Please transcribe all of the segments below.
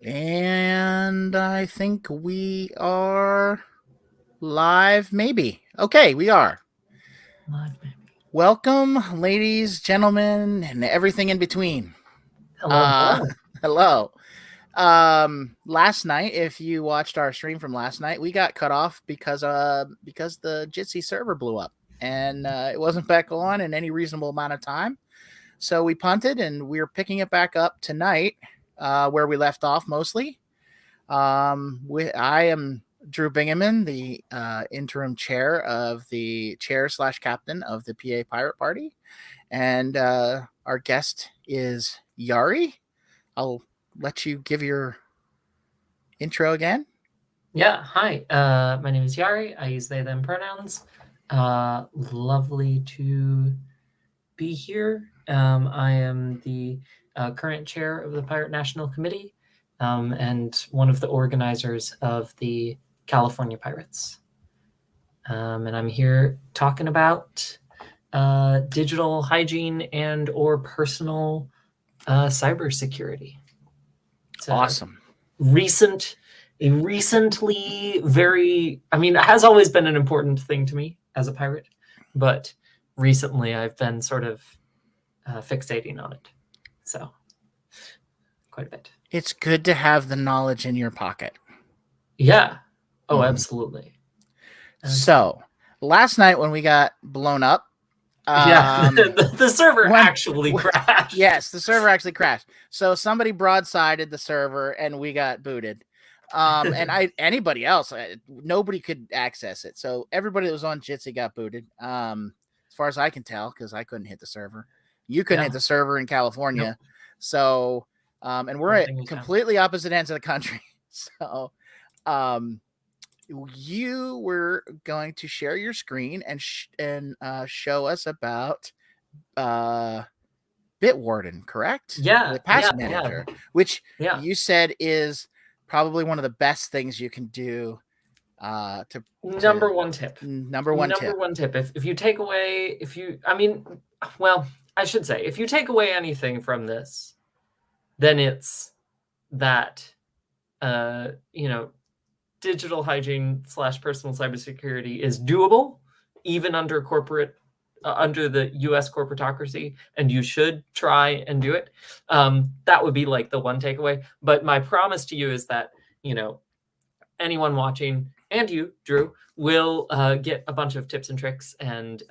And I think we are live, maybe. Okay, we are. Live, maybe. Welcome, ladies, gentlemen, and everything in between. Hello, Uh, hello. hello. Last night, if you watched our stream from last night, we got cut off because the Jitsi server blew up and it wasn't back on in any reasonable amount of time. So we punted and we're picking it back up tonight, where we left off mostly. I am Drew Bingaman, the interim chair of the chair/captain of the PA Pirate Party, and our guest is Yari. I'll let you give your intro again. Yeah, hi. My name is Yari. I use they, them pronouns. Lovely to be here. I am the current chair of the Pirate National Committee and one of the organizers of the California Pirates. And I'm here talking about digital hygiene and or personal cybersecurity. Awesome. Recently it has always been an important thing to me as a pirate, but recently I've been sort of fixating on it. So quite a bit. It's good to have the knowledge in your pocket. Yeah. Oh, absolutely. So last night when we got blown up, the server actually crashed. Yes, the server actually crashed. So somebody broadsided the server and we got booted. And anybody else, nobody could access it. So everybody that was on Jitsi got booted. As far as I can tell, because I couldn't hit the server. You couldn't hit the server in California. Nope. So, and we're at completely opposite ends of the country. So, you were going to share your screen and show us about Bitwarden, correct? Yeah, the pass manager, which you said is probably one of the best things you can do. Number one tip. If you take away, if you take away anything from this, then it's that digital hygiene / personal cybersecurity is doable, even under the U.S. corporatocracy, and you should try and do it. That would be like the one takeaway. But my promise to you is that, anyone watching, and you, Drew, will get a bunch of tips and tricks, and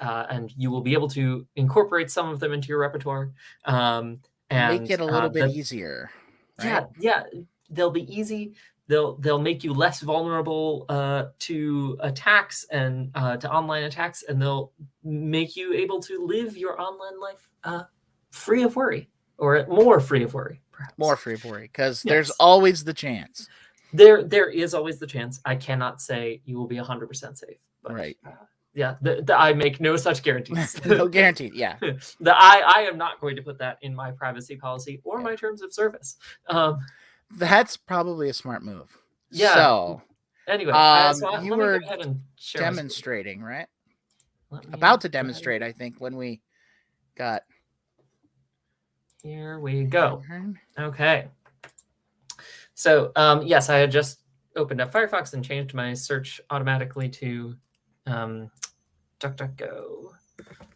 you will be able to incorporate some of them into your repertoire. And make it a little bit easier. Right? Yeah, they'll be easy. They'll make you less vulnerable to attacks and to online attacks, and they'll make you able to live your online life free of worry, or more free of worry, perhaps. More free of worry, because there's always the chance. There is always the chance. I cannot say you will be 100% safe. But, right. I make no such guarantees. No guarantee. Yeah. I am not going to put that in my privacy policy or my terms of service. That's probably a smart move. Yeah. So, anyway, you were demonstrating, right? About to demonstrate, I think, when we got. Here we go. Okay. So, yes, I had just opened up Firefox and changed my search automatically to DuckDuckGo.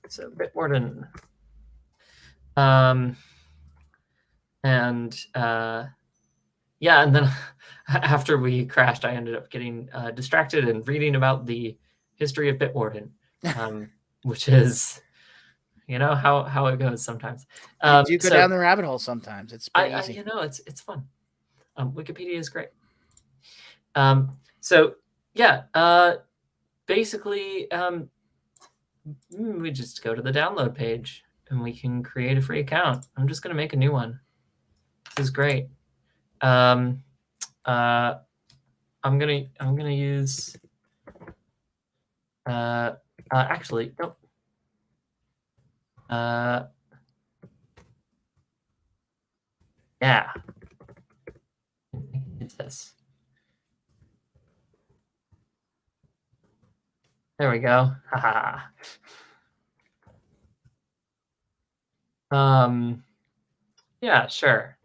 So, Bitwarden. And then after we crashed, I ended up getting distracted and reading about the history of Bitwarden, which is, how it goes sometimes. You go down the rabbit hole sometimes. It's pretty easy. It's fun. Wikipedia is great. Basically, we just go to the download page and we can create a free account. I'm just going to make a new one. This is great. I'm gonna use. Actually, nope. Yeah. It's this. There we go. Haha. Yeah, sure.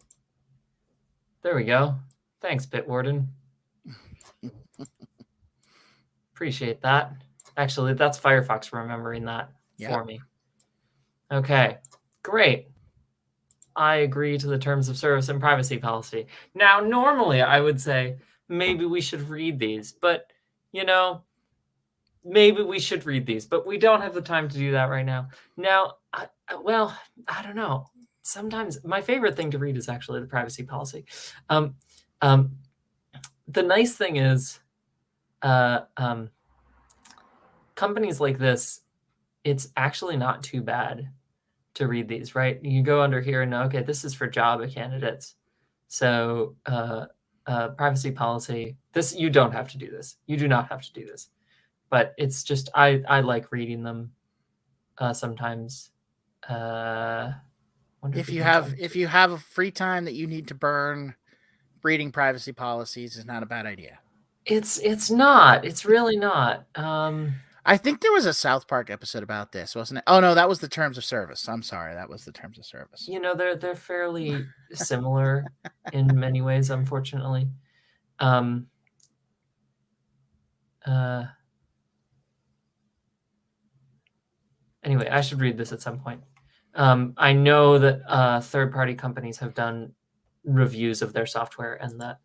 There we go. Thanks, Bitwarden. Appreciate that. Actually, that's Firefox remembering that for me. Okay, great. I agree to the terms of service and privacy policy. Now, normally I would say maybe we should read these, but maybe we should read these, but we don't have the time to do that right now. Now, I don't know. Sometimes my favorite thing to read is actually the privacy policy. The nice thing is, companies like this, it's actually not too bad to read these, right? You go under here and know, okay, this is for Java candidates. So privacy policy, this, you don't have to do this. You do not have to do this. But it's just, I like reading them sometimes. If you have a free time that you need to burn, reading privacy policies is not a bad idea. It's not. It's really not. I think there was a South Park episode about this, wasn't it? Oh no, that was the terms of service. I'm sorry, that was the terms of service. They're fairly similar in many ways, unfortunately. Anyway, I should read this at some point. I know that third-party companies have done reviews of their software and that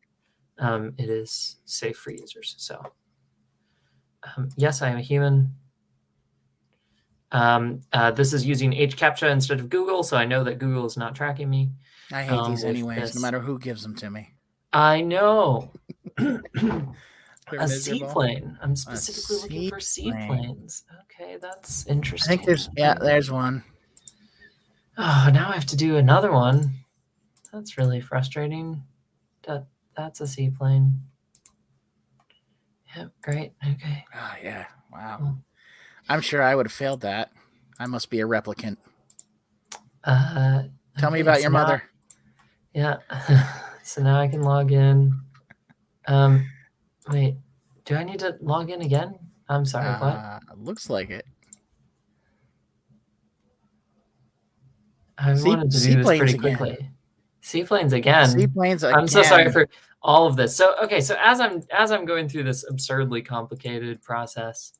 it is safe for users. So yes, I am a human. This is using HCAPTCHA instead of Google, so I know that Google is not tracking me. I hate these anyways, no matter who gives them to me. I know. A seaplane. I'm specifically looking for seaplanes. Okay, that's interesting. I think there's one. Oh, now I have to do another one. That's really frustrating. That's a seaplane. Yep, great. Okay. Oh yeah. Wow. Well, I'm sure I would have failed that. I must be a replicant. Tell me about your mother. Yeah. So now I can log in. Wait, do I need to log in again? I'm sorry, what? Looks like it. I wanted to do this pretty quickly. Seaplanes again. Seaplanes again. I'm so sorry for all of this. So okay, so as I'm going through this absurdly complicated process,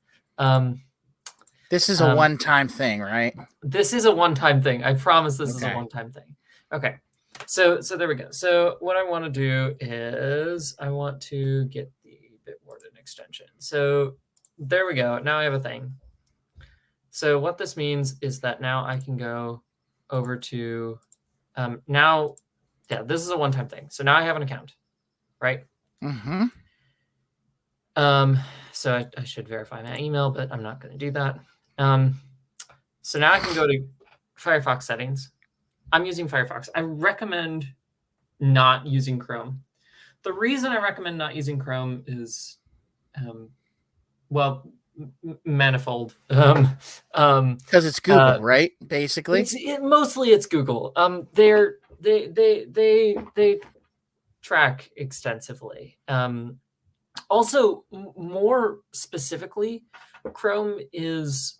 this is a one-time thing, right? This is a one-time thing. I promise this is a one-time thing. Okay. So there we go. So what I want to do is I want to get the Bitwarden extension. So there we go. Now I have a thing. So what this means is that now I can go over to now. Yeah, this is a one-time thing. So now I have an account, right? Mm-hmm. So I should verify my email, but I'm not going to do that. So now I can go to Firefox settings. I'm using Firefox. I recommend not using Chrome. The reason I recommend not using Chrome is, manifold. Because it's Google, right? Basically, mostly it's Google. They track extensively. Also, more specifically, Chrome is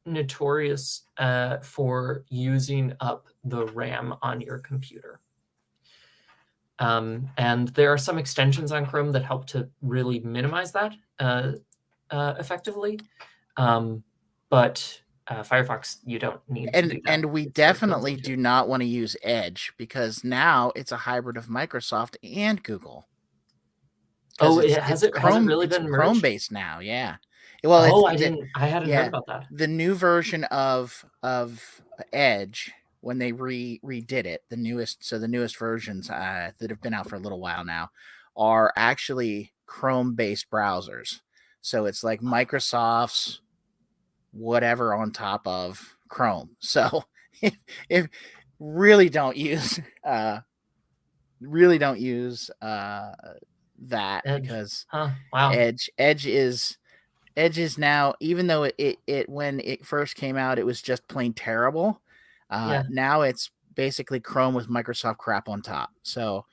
notorious for using up the RAM on your computer. And there are some extensions on Chrome that help to really minimize that effectively. But Firefox, you don't need to do that. And we definitely do not want to use Edge because now it's a hybrid of Microsoft and Google. Oh, has it really been merged? Chrome-based now, yeah. Well, I hadn't heard about that. The new version of Edge, when they redid it, the newest versions that have been out for a little while now are actually Chrome-based browsers. So it's like Microsoft's whatever on top of Chrome. So if really don't use that Edge. Because wow. Edge is now, even though it when it first came out, it was just plain terrible. Now it's basically Chrome with Microsoft crap on top. So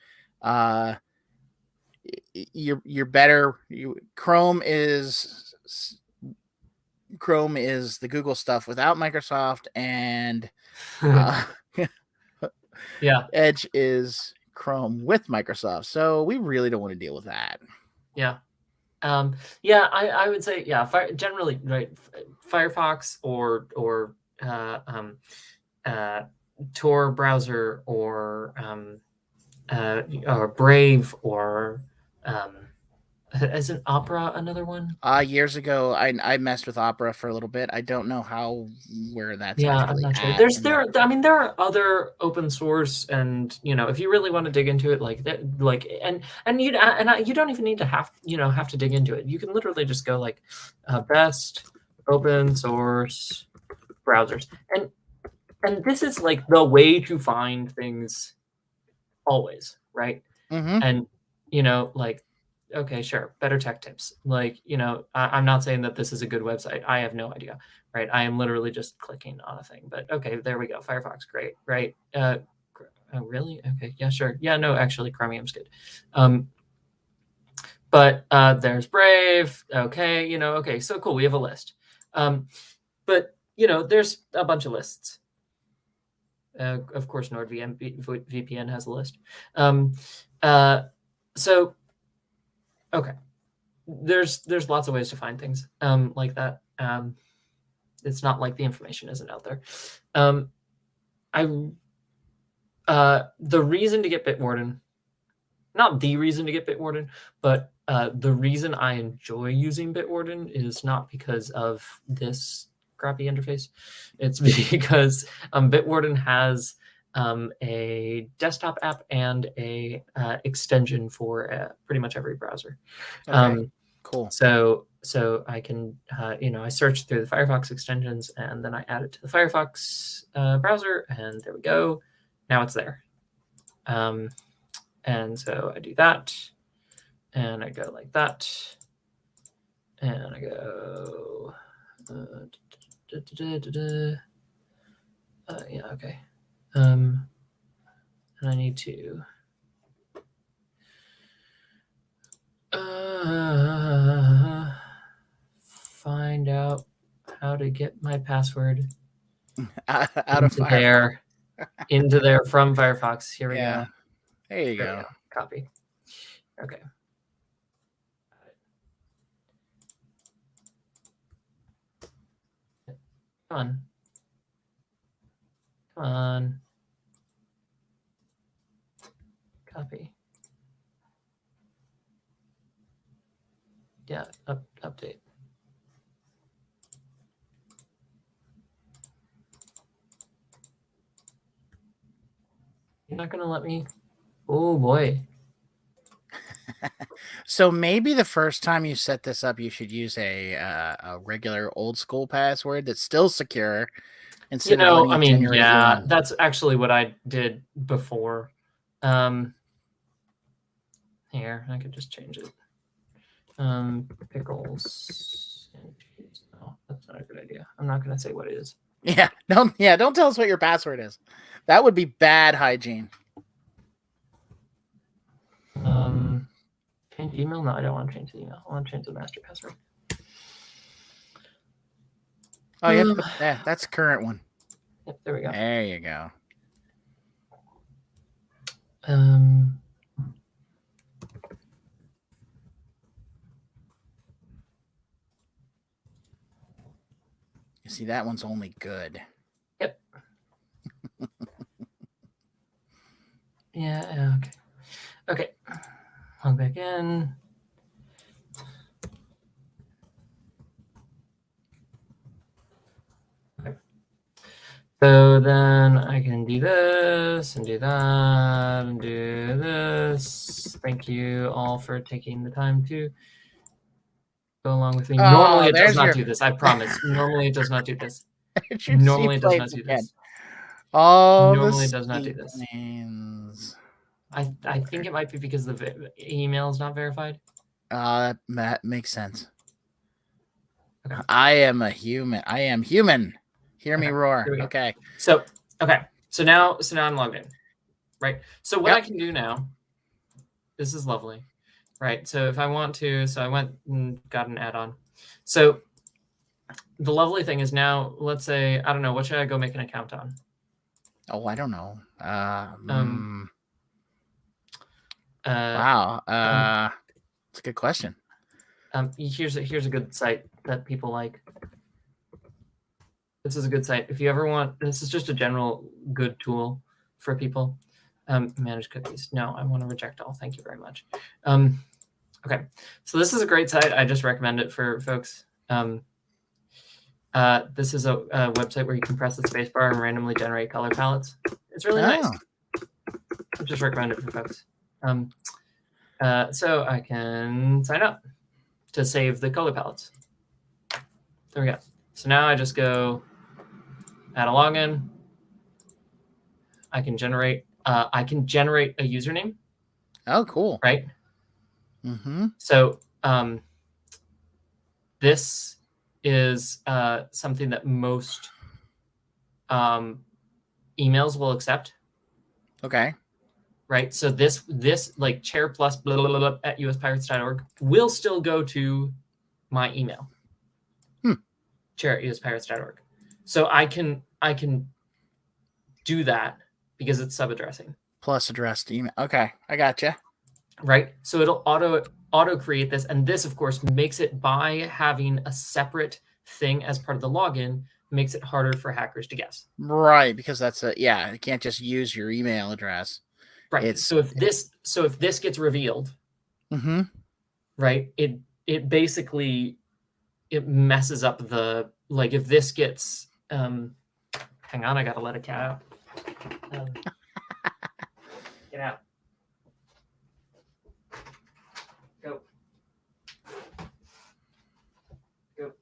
you're better. Chrome is the Google stuff without Microsoft, and yeah, Edge is Chrome with Microsoft, so we really don't want to deal with that. Yeah. I would say, generally, right, Firefox or Tor browser or Brave or isn't Opera another one? Years ago, I messed with Opera for a little bit. I don't know where that's Yeah, I'm actually not sure. at. There are other open source, and if you really want to dig into it, like that, you don't even need to have to dig into it. You can literally just go like best open source browsers, and this is like the way to find things always, right? Mm-hmm. And like, okay, sure, better tech tips. Like, I'm not saying that this is a good website. I have no idea, right? I am literally just clicking on a thing. But okay, there we go. Firefox, great, right? Oh, really? Okay, yeah, sure. Yeah, no, actually, Chromium's good. But there's Brave. Okay, okay, so cool. We have a list. But there's a bunch of lists. Of course, NordVPN has a list. So, okay, there's lots of ways to find things like that. It's not like the information isn't out there. The reason to get Bitwarden, not the reason to get Bitwarden, but the reason I enjoy using Bitwarden is not because of this crappy interface. It's because Bitwarden has a desktop app and a extension for pretty much every browser. Okay, cool. So I can I search through the Firefox extensions, and then I add it to the Firefox browser, and there we go. Now it's there. And so I do that, and I go like that, and I go yeah, okay. And I need to find out how to get my password out of Firefox. into there from Firefox. Here we Yeah. go. There you go. Copy. Okay. Come on. Copy. Yeah, update. You're not going to let me? Oh, boy. So maybe the first time you set this up, you should use a regular old school password that's still secure. Instead of letting it generate one. That's actually what I did before. Here, I could just change it. Pickles and cheese. No, that's not a good idea. I'm not going to say what it is. Yeah, don't tell us what your password is. That would be bad hygiene. Change email? No, I don't want to change the email. I want to change the master password. Oh, you have to put that. That's the current one. Yep, there we go. There you go. You see, that one's only good. Yep. Yeah, okay. Okay. Log back in. Okay. So then I can do this and do that and do this. Thank you all for taking the time to go along with me. Normally it does not do this. I promise. Normally it does not do this. Normally it does not do this. Normally it does not do this. I think it might be because the email is not verified. That makes sense. Okay. I am a human. I am human. Hear me roar. Okay. So now I'm logged in, right? So what I can do now, this is lovely, right? So if I want to, so I went and got an add-on. So the lovely thing is now, let's say, I don't know, what should I go make an account on? Oh, I don't know. Wow. It's a good question. Here's a good site that people like. This is a good site. If you ever want, this is just a general good tool for people. Manage cookies. No, I want to reject all. Thank you very much. Okay, so this is a great site. I just recommend it for folks. This is a website where you can press the spacebar and randomly generate color palettes. It's really nice. I just recommend it for folks. So I can sign up to save the color palettes. There we go. So now I just go add a login. I can generate a username. Oh, cool. Right. Mm-hmm. So this is something that most emails will accept. Okay. Right. So this like chair plus blah, blah, blah, blah, at uspirates.org will still go to my email. Chair at uspirates.org. So I can do that because it's sub-addressing. Plus addressed email. Okay, I gotcha. Right. So it'll auto create this, and this of course makes it, by having a separate thing as part of the login, makes it harder for hackers to guess. Right, because that's you can't just use your email address. Right. So if this gets revealed, right, it basically it messes up the, like, if this gets hang on, I gotta let a cat out. Get out. Go. Go.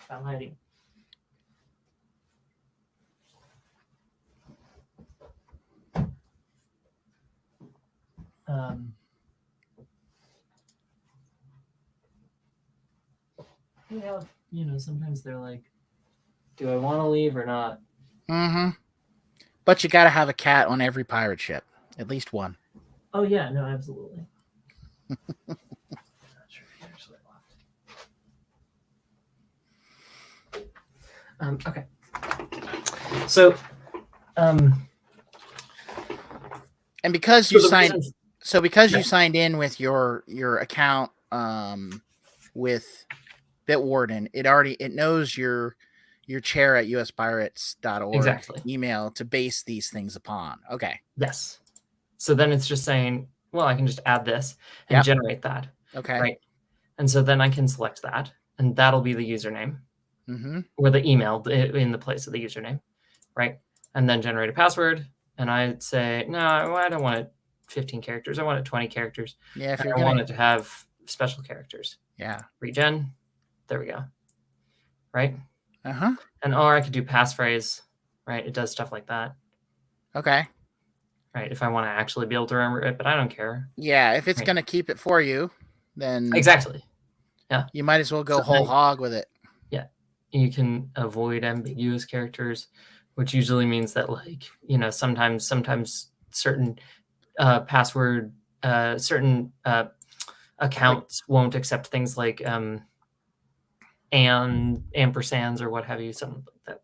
Stop hiding. Yeah, sometimes they're like, do I want to leave or not? But you got to have a cat on every pirate ship, at least one. Oh yeah, no, absolutely. Not sure if he actually left. Okay. So, and because you you signed in with your account with Bitwarden, it knows your chair at uspirates.org exactly email to base these things upon. Okay. Yes. So then it's just saying, well, I can just add this and generate that. Okay. Right. And so then I can select that, and that'll be the username or the email in the place of the username. Right. And then generate a password. And I'd say, no, I don't want it 15 characters. I want it 20 characters. Yeah. If I want it to have special characters. Yeah. Regen. There we go. Right. And or I could do passphrase. Right. It does stuff like that. Okay. Right. If I want to actually be able to remember it, but I don't care. Yeah. If it's going to keep it for you, then exactly. Yeah. You might as well go whole hog with it. Yeah. You can avoid ambiguous characters, which usually means that, like, sometimes certain password, certain accounts won't accept things like and ampersands or what have you, something like that.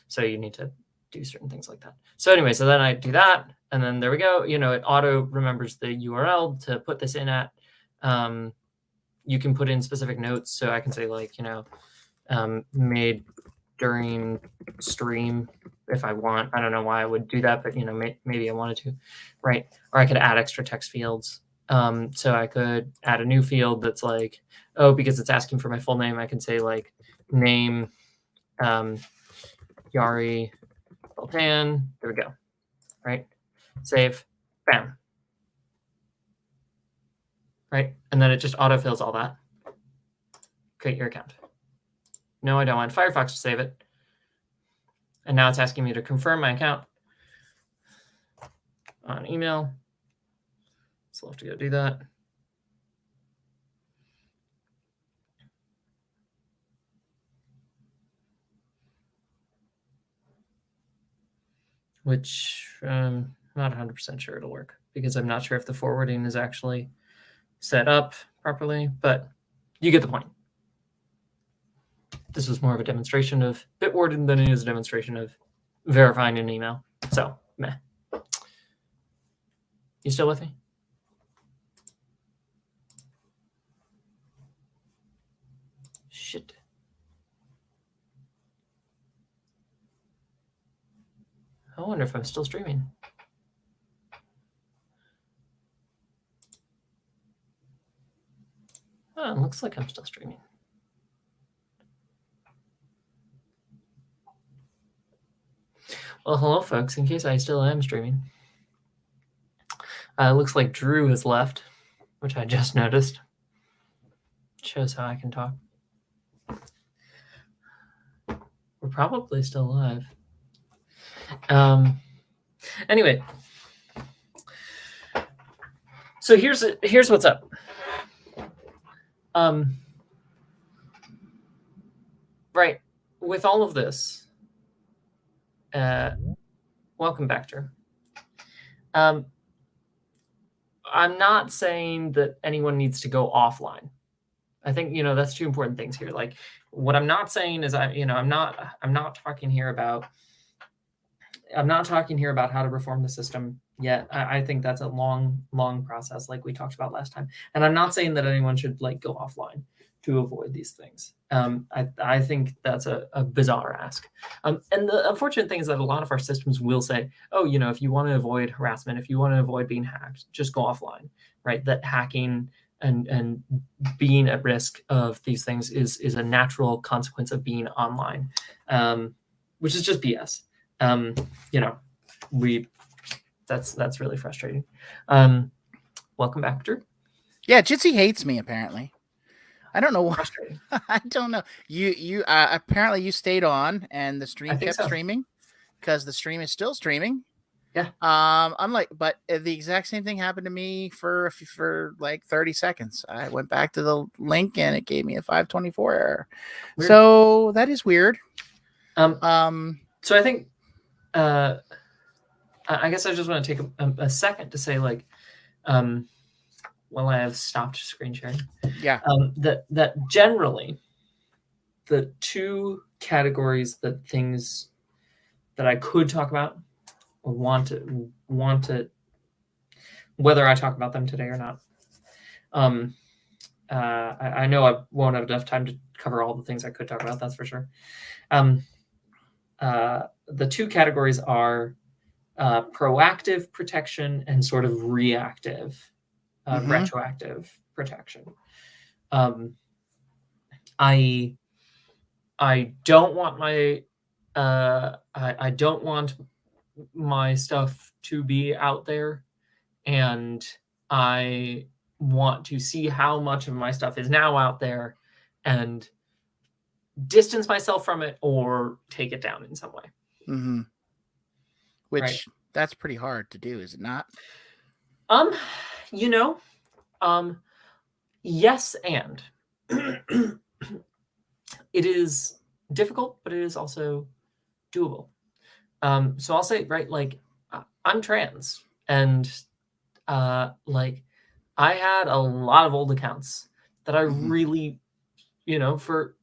So you need to do certain things like that. So anyway, so then I do that, and then there we go. It auto remembers the URL to put this in at. You can put in specific notes, so I can say, like, made during stream if I want. I don't know why I would do that, but maybe I wanted to, right? Or I could add extra text fields. So I could add a new field that's like, oh, because it's asking for my full name, I can say, like, name Yari Baltan. There we go. Right? Save. Bam. Right? And then it just autofills all that. Create your account. No, I don't want Firefox to save it. And now it's asking me to confirm my account on email. So I'll have to go do that. Which I'm not 100% sure it'll work, because I'm not sure if the forwarding is actually set up properly, but you get the point. This was more of a demonstration of Bitwarden than it is a demonstration of verifying an email. So, meh. You still with me? Shit. I wonder if I'm still streaming. Oh, it looks like I'm still streaming. Well, hello, folks. In case I still am streaming. It looks like Drew has left, which I just noticed. Shows how I can talk. We're probably still live. Anyway, so here's what's up. Right, with all of this, welcome back, Drew. I'm not saying that anyone needs to go offline. I think, that's two important things here. Like, what I'm not saying is I'm not talking here about how to reform the system yet. I think that's a long process, like we talked about last time. And I'm not saying that anyone should go offline to avoid these things. I think that's a bizarre ask. And the unfortunate thing is that a lot of our systems will say, oh, if you want to avoid harassment, if you want to avoid being hacked, just go offline, right? That hacking and being at risk of these things is a natural consequence of being online, which is just BS. That's really frustrating. Welcome back, Drew. Yeah, Jitsi hates me apparently. I don't know why. Frustrating. I don't know. You apparently you stayed on and the stream kept streaming because the stream is still streaming. Yeah. But the exact same thing happened to me for like 30 seconds. I went back to the link and it gave me a 524 error. Weird. So that is weird. So I think, I guess I just want to take a second to say, while I have stopped screen sharing, that generally the two categories that things that I could talk about or want to whether I talk about them today or not. I know I won't have enough time to cover all the things I could talk about, that's for sure. The two categories are proactive protection and sort of reactive, retroactive protection. I don't want my I don't want my stuff to be out there, and I want to see how much of my stuff is now out there and distance myself from it or take it down in some way. Mm-hmm. Which that's pretty hard to do, is it not? Yes, and it is difficult, but it is also doable. So I'll say, I'm trans, and I had a lot of old accounts that I really, for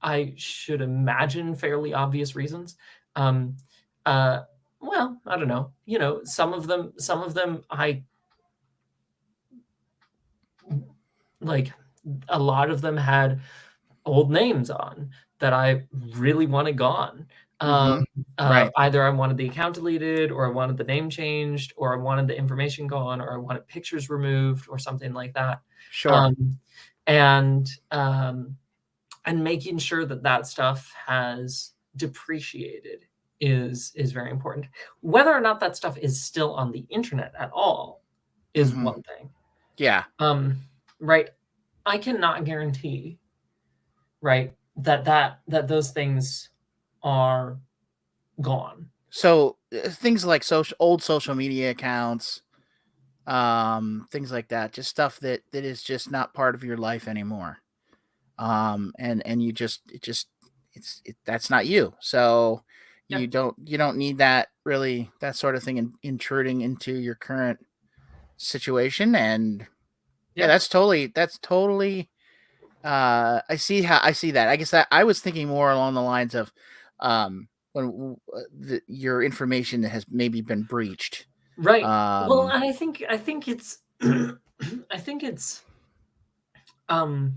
I should imagine fairly obvious reasons. Well, I don't know. Some of them I a lot of them had old names on that I really wanted gone. Either I wanted the account deleted, or I wanted the name changed, or I wanted the information gone, or I wanted pictures removed, or something like that. Sure. And making sure that stuff has depreciated is very important. Whether or not that stuff is still on the internet at all is one thing. Yeah. Right. I cannot guarantee, that those things are gone. So things like old social media accounts, things like that, just stuff that is just not part of your life anymore. And you that's not you. So you don't need that sort of thing intruding into your current situation. And that's totally I see that. I guess that I was thinking more along the lines of when your information has maybe been breached, Right. Well, and I think it's I think it's um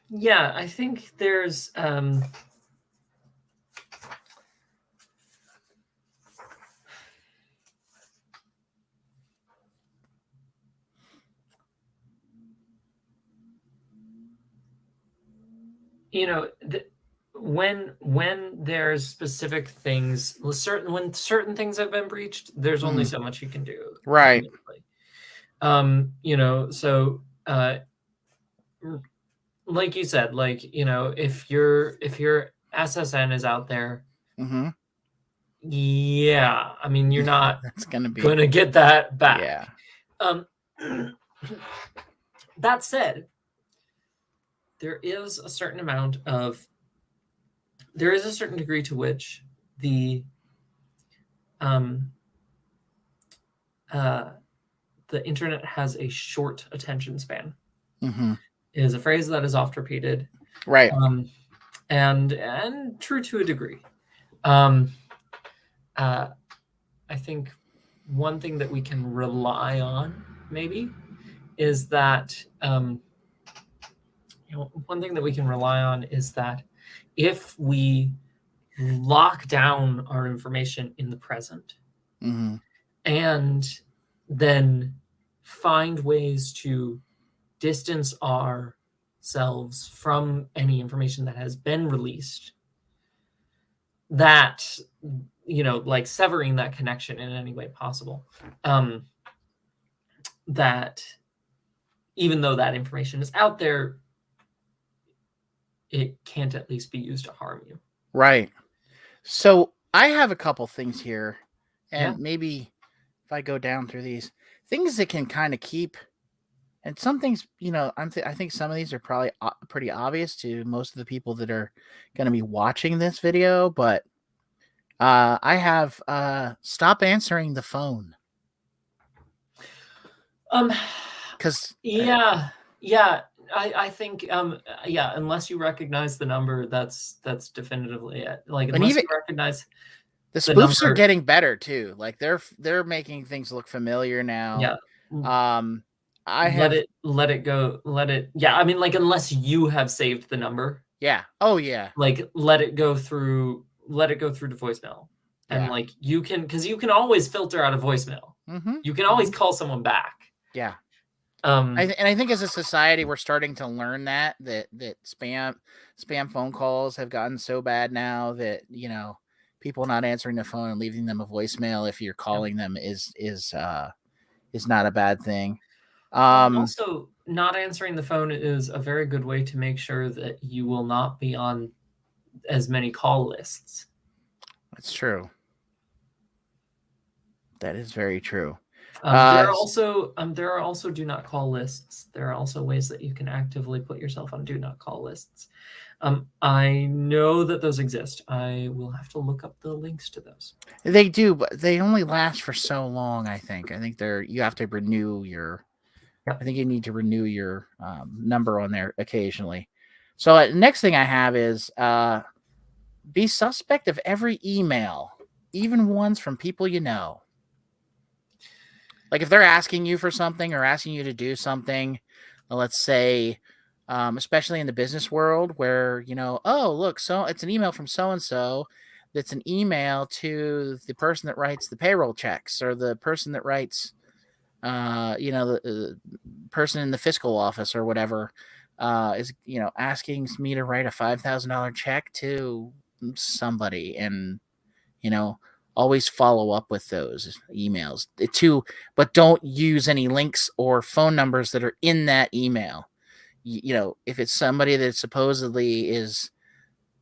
yeah, I think there's you know, when there's specific things, when certain things have been breached, there's only so much you can do. Right. You know, so like you said, like, you know, if your SSN is out there, yeah, I mean, you're not that's gonna get that back. Yeah. That said, there is a certain degree to which the internet has a short attention span. It is a phrase that is oft repeated, right? And true to a degree. I think one thing that we can rely on maybe is that one thing that we can rely on is that if we lock down our information in the present and then find ways to distance ourselves from any information that has been released, that, you know, like severing that connection in any way possible, that even though that information is out there, it can't at least be used to harm you. Right. So I have a couple things here, and maybe if I go down through these things that can kind of keep, and some things, you know, I think some of these are probably pretty obvious to most of the people that are going to be watching this video, but I have stop answering the phone. Because I think unless you recognize the number, that's definitively it. Like, unless you recognize the spoofs are getting better too. Like they're making things look familiar now. I have let it go. I mean, like, unless you have saved the number. Yeah. Oh yeah. Like, let it go through to voicemail. And like, you can always filter out a voicemail. You can always call someone back. Yeah. I think as a society, we're starting to learn that spam phone calls have gotten so bad now that, you know, people not answering the phone and leaving them a voicemail if you're calling them is not a bad thing. Also, not answering the phone is a very good way to make sure that you will not be on as many call lists. That's true. That is very true. There are also do not call lists. There are also ways that you can actively put yourself on do not call lists. I know that those exist. I will have to look up the links to those. They do, but they only last for so long. I think you have to renew your. I think you need to renew your number on there occasionally. So next thing I have is be suspect of every email, even ones from people you know. Like if they're asking you for something or asking you to do something, let's say, especially in the business world where, you know, oh, look, so it's an email from so-and-so. That's an email to the person that writes the payroll checks or the person that writes, you know, the person in the fiscal office or whatever is, you know, asking me to write a $5,000 check to somebody, and, you know, always follow up with those emails too, but don't use any links or phone numbers that are in that email. You know, if it's somebody that supposedly is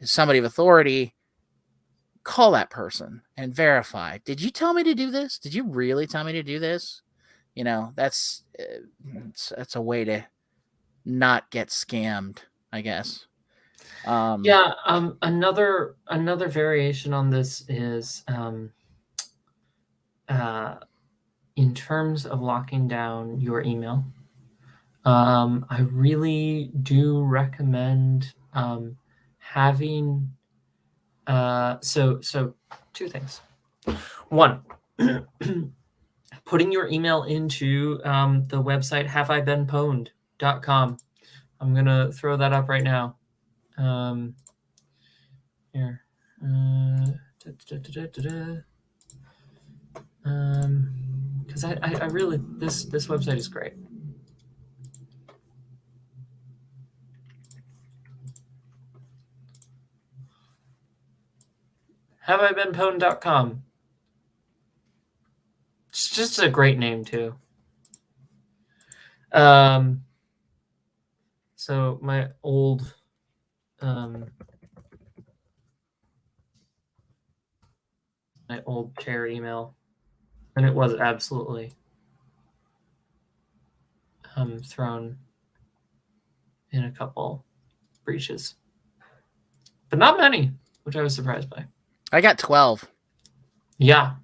somebody of authority, call that person and verify. Did you tell me to do this? Did you really tell me to do this? You know, that's a way to not get scammed, I guess. Another variation on this is in terms of locking down your email. I really do recommend having So two things. One, putting your email into the website haveibeenpwned.com. I'm gonna throw that up right now. Here. Because I really this website is great. haveibeenpwned.com. It's just a great name too. So my old chair email, and it was absolutely thrown in a couple breaches, but not many, which I was surprised by. I got 12. Yeah.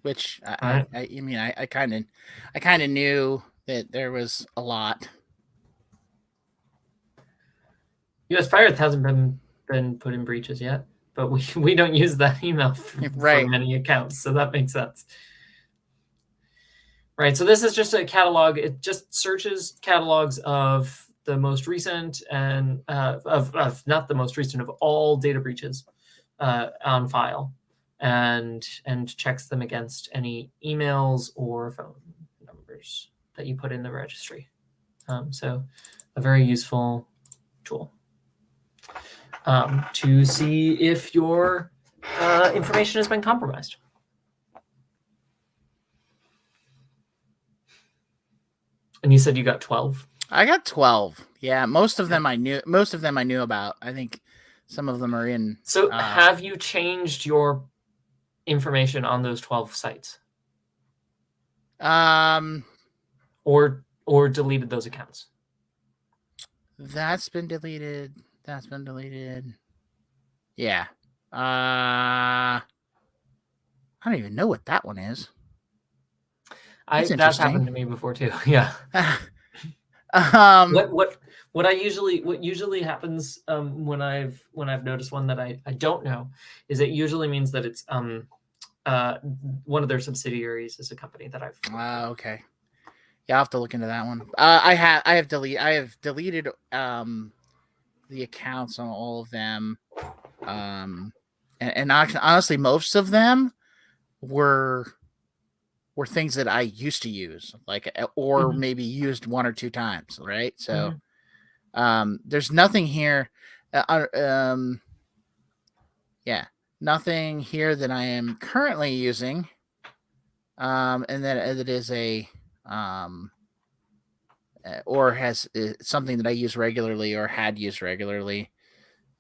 Which I mean, I kind of knew that there was a lot. US Pirates hasn't been put in breaches yet, but we don't use that email for many accounts, so that makes sense. Right, so this is just a catalog. It just searches catalogs of the most recent and of not the most recent, of all data breaches on file, and checks them against any emails or phone numbers that you put in the registry. So a very useful tool to see if your information has been compromised. And you said you got 12? I got 12. Yeah, most of them I knew about. I think some of them are in. So have you changed your information on those 12 sites? Or deleted those accounts? That's been deleted. Yeah. I don't even know what that one is. That's happened to me before too. Yeah. What usually happens when I've noticed one that I don't know is it usually means that it's one of their subsidiaries is a company that I've. Okay. Yeah, I'll have to look into that one. I have deleted the accounts on all of them. And honestly, most of them were things that I used to use, like, or maybe used one or two times, right? So there's nothing here. Nothing here that I am currently using. And that it is a or has something that I use regularly or had used regularly.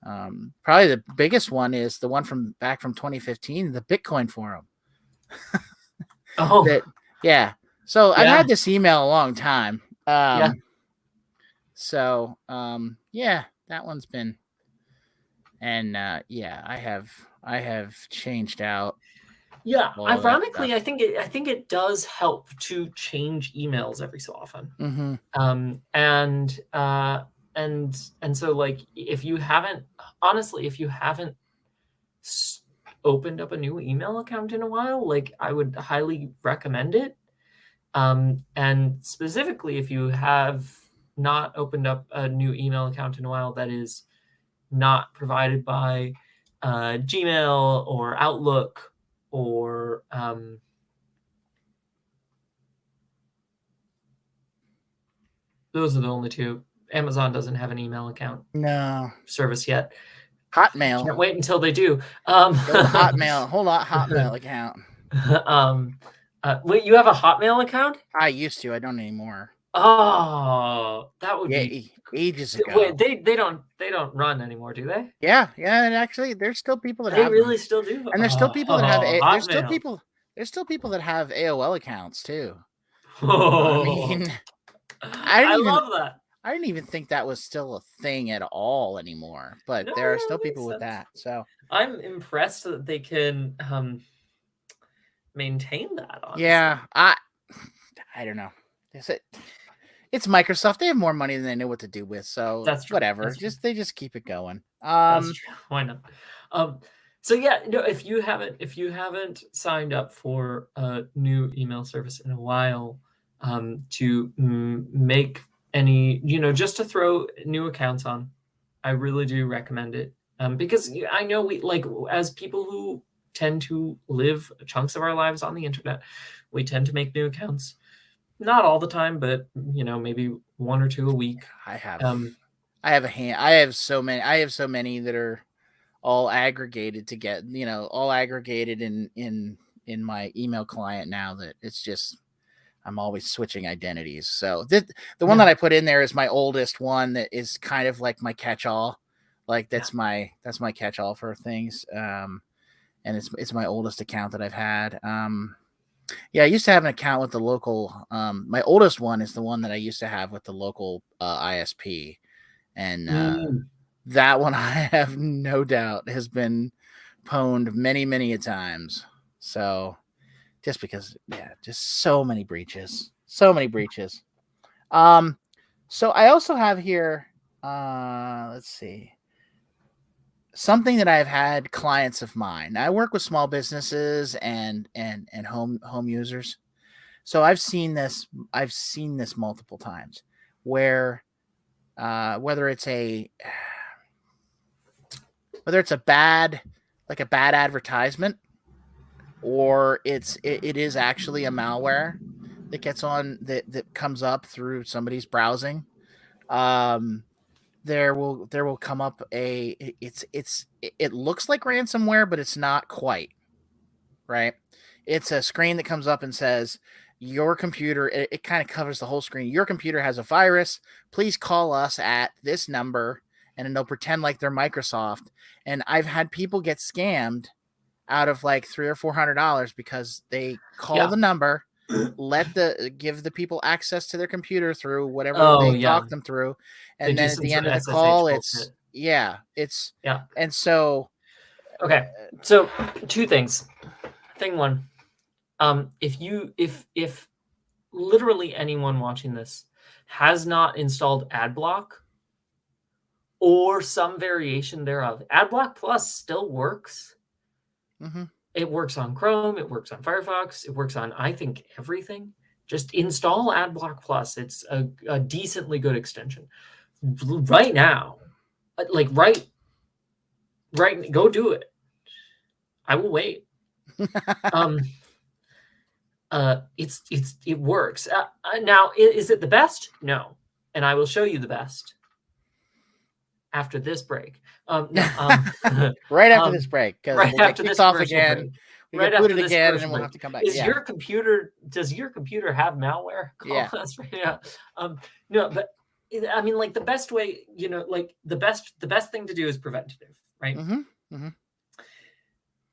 Probably the biggest one is the one from 2015, the Bitcoin forum. Oh, yeah. So I've had this email a long time. So yeah, that one's been, and I have changed out. Yeah, ironically, I think it does help to change emails every so often. Mm-hmm. And so, like, if you haven't opened up a new email account in a while, like, I would highly recommend it. And specifically, if you have not opened up a new email account in a while that is not provided by Gmail or Outlook or those are the only two. Amazon doesn't have an email account service yet. Hotmail. Can't wait until they do. Hotmail, whole lot Hotmail account. Wait, you have a Hotmail account? I used to. I don't anymore. Oh, that would be ages ago. Wait, they don't run anymore, do they? Yeah, and actually, there's still people that they have really them. still do. And there's still people that have. There's still people that have AOL accounts too. Oh. I mean, I love that. I didn't even think that was still a thing at all anymore, but there are still people with that. So I'm impressed that they can maintain that. Honestly. Yeah, I don't know. It's Microsoft. They have more money than they know what to do with, so that's true. whatever. That's true. They just keep it going. That's true. Why not? So yeah, no, if you haven't signed up for a new email service in a while, to make any, just to throw new accounts on, I really do recommend it. Because I know we, like, as people who tend to live chunks of our lives on the internet, we tend to make new accounts. Not all the time, but maybe one or two a week. I have I have so many that are all aggregated to get, all aggregated in my email client now, that it's just, I'm always switching identities. So the one that I put in there is my oldest one, that is kind of like my catch-all. Like that's my catch-all for things. And it's my oldest account that I've had. Yeah, I used to have an account with the local. My oldest one is the one that I used to have with the local ISP, and that one, I have no doubt, has been pwned many a times. So just because, just so many breaches. So I also have here, let's see, something that I've had clients of mine. I work with small businesses and home users. So I've seen this multiple times, where whether it's a bad advertisement, or it is actually a malware that gets on, that comes up through somebody's browsing. There will come up it looks like ransomware, but it's not quite, right? It's a screen that comes up and says, your computer, it kind of covers the whole screen. Your computer has a virus. Please call us at this number, and then they'll pretend like they're Microsoft. And I've had people get scammed out of like $300 or $400 because they call the number, give the people access to their computer through whatever they talk them through, and then at the end of the call, and so okay. So two things. Thing one, if literally anyone watching this has not installed AdBlock or some variation thereof, AdBlock Plus still works. Mm-hmm. It works on Chrome. It works on Firefox. It works on, I think, everything. Just install AdBlock Plus. It's a decently good extension. Right now, right, go do it. I will wait. It works. Now, is it the best? No, and I will show you the best after this break. Right after this break, because right we'll after get this off again. We right get booted after this again, and then we'll have to come back. Does your computer have malware? Call us right now. No, but I mean, like, the best way, like the best thing to do is preventative, right? Mm-hmm. Mm-hmm.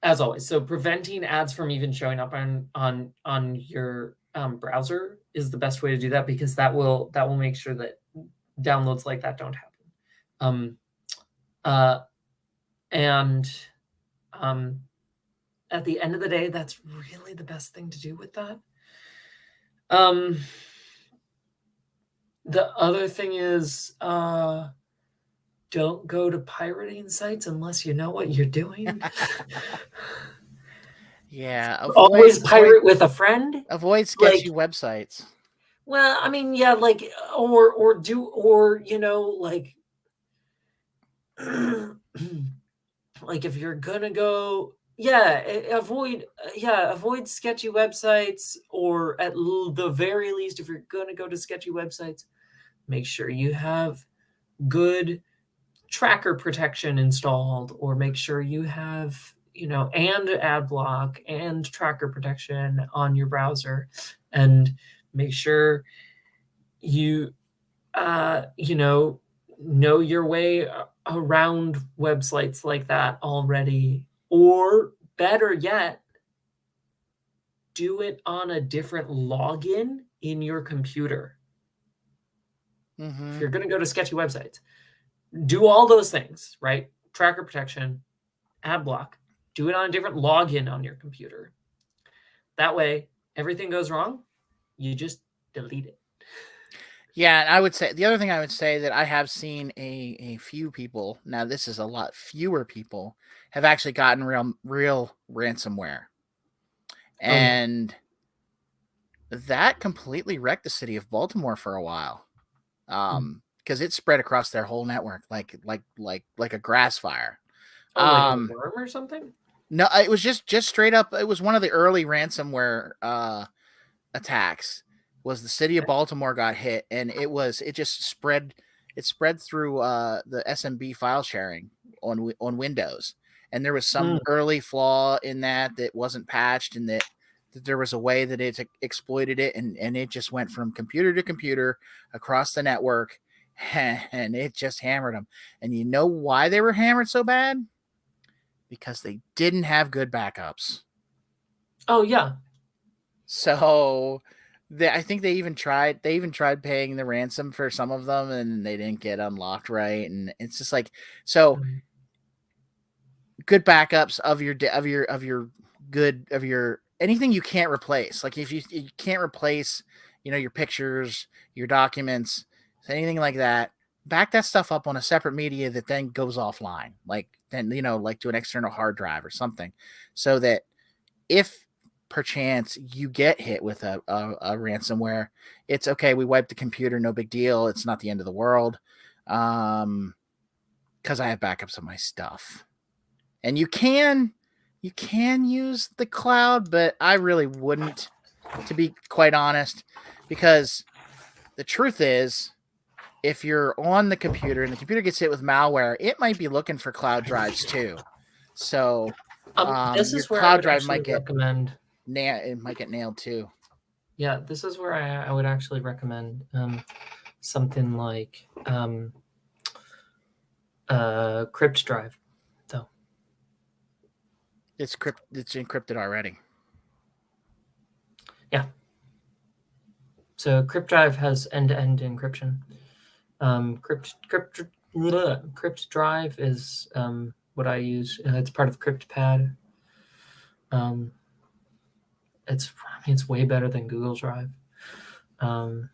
As always. So preventing ads from even showing up on your browser is the best way to do that, because that will make sure that downloads like that don't happen. At the end of the day, that's really the best thing to do with that. The other thing is, don't go to pirating sites unless you know what you're doing. Always pirate with a friend. Avoid sketchy websites. Well, I mean, yeah, like, or like, like, if you're gonna go, avoid sketchy websites, or at the very least, if you're gonna go to sketchy websites, make sure you have good tracker protection installed, or make sure you have, and ad block and tracker protection on your browser, and make sure you, know your way around websites like that already, or better yet, do it on a different login in your computer. Mm-hmm. If you're going to go to sketchy websites, do all those things, right? Tracker protection, ad block, do it on a different login on your computer. That way, everything goes wrong, you just delete it. Yeah, and I would say the other thing I would say that I have seen a few people, now this is a lot fewer people, have actually gotten real ransomware. And that completely wrecked the city of Baltimore for a while. Because it spread across their whole network like a grass fire. Like a worm or something? No, it was just straight up. It was one of the early ransomware attacks. Was the city of Baltimore got hit, and it just spread. It spread through the SMB file sharing on Windows, and there was some early flaw in that wasn't patched, and that there was a way that it exploited it, and it just went from computer to computer across the network, and it just hammered them. And you know why they were hammered so bad? Because they didn't have good backups. Oh yeah. So I think they even tried paying the ransom for some of them, and they didn't get unlocked right. And it's just like, so good backups of your anything you can't replace. Like if you can't replace, your pictures, your documents, anything like that, back that stuff up on a separate media that then goes offline. Like then, like to an external hard drive or something, so that if perchance you get hit with a ransomware, it's okay. We wiped the computer, no big deal. It's not the end of the world. Because I have backups of my stuff, and you can use the cloud, but I really wouldn't, to be quite honest, because the truth is, if you're on the computer and the computer gets hit with malware, it might be looking for cloud drives too. So this is where cloud drive might get recommend. It might get nailed too. Yeah, this is where I would actually recommend something like Crypt Drive, though. It's encrypted already. Yeah. So Crypt Drive has end-to-end encryption. Crypt Drive is what I use. It's part of CryptPad. It's way better than Google Drive. Also,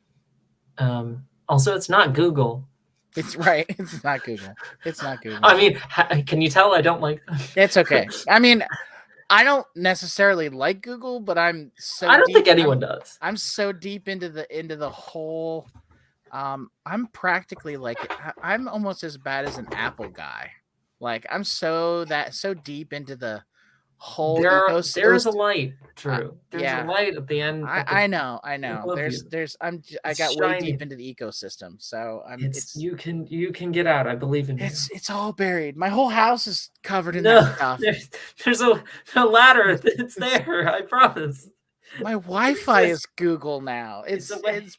it's not Google. It's right. It's not Google. I mean, can you tell I don't like them? It's okay. I mean, I don't necessarily like Google, but I don't think anyone does. I'm so deep into the whole. I'm practically like, I'm almost as bad as an Apple guy. Like I'm so deep into the whole ecosystem. There's a light, Drew. There's a light at the end. I know. I got way deep into the ecosystem, so you can get out. I believe in you. It's all buried. My whole house is covered in that stuff. There's a ladder. It's there. I promise. My Wi-Fi is Google now. It's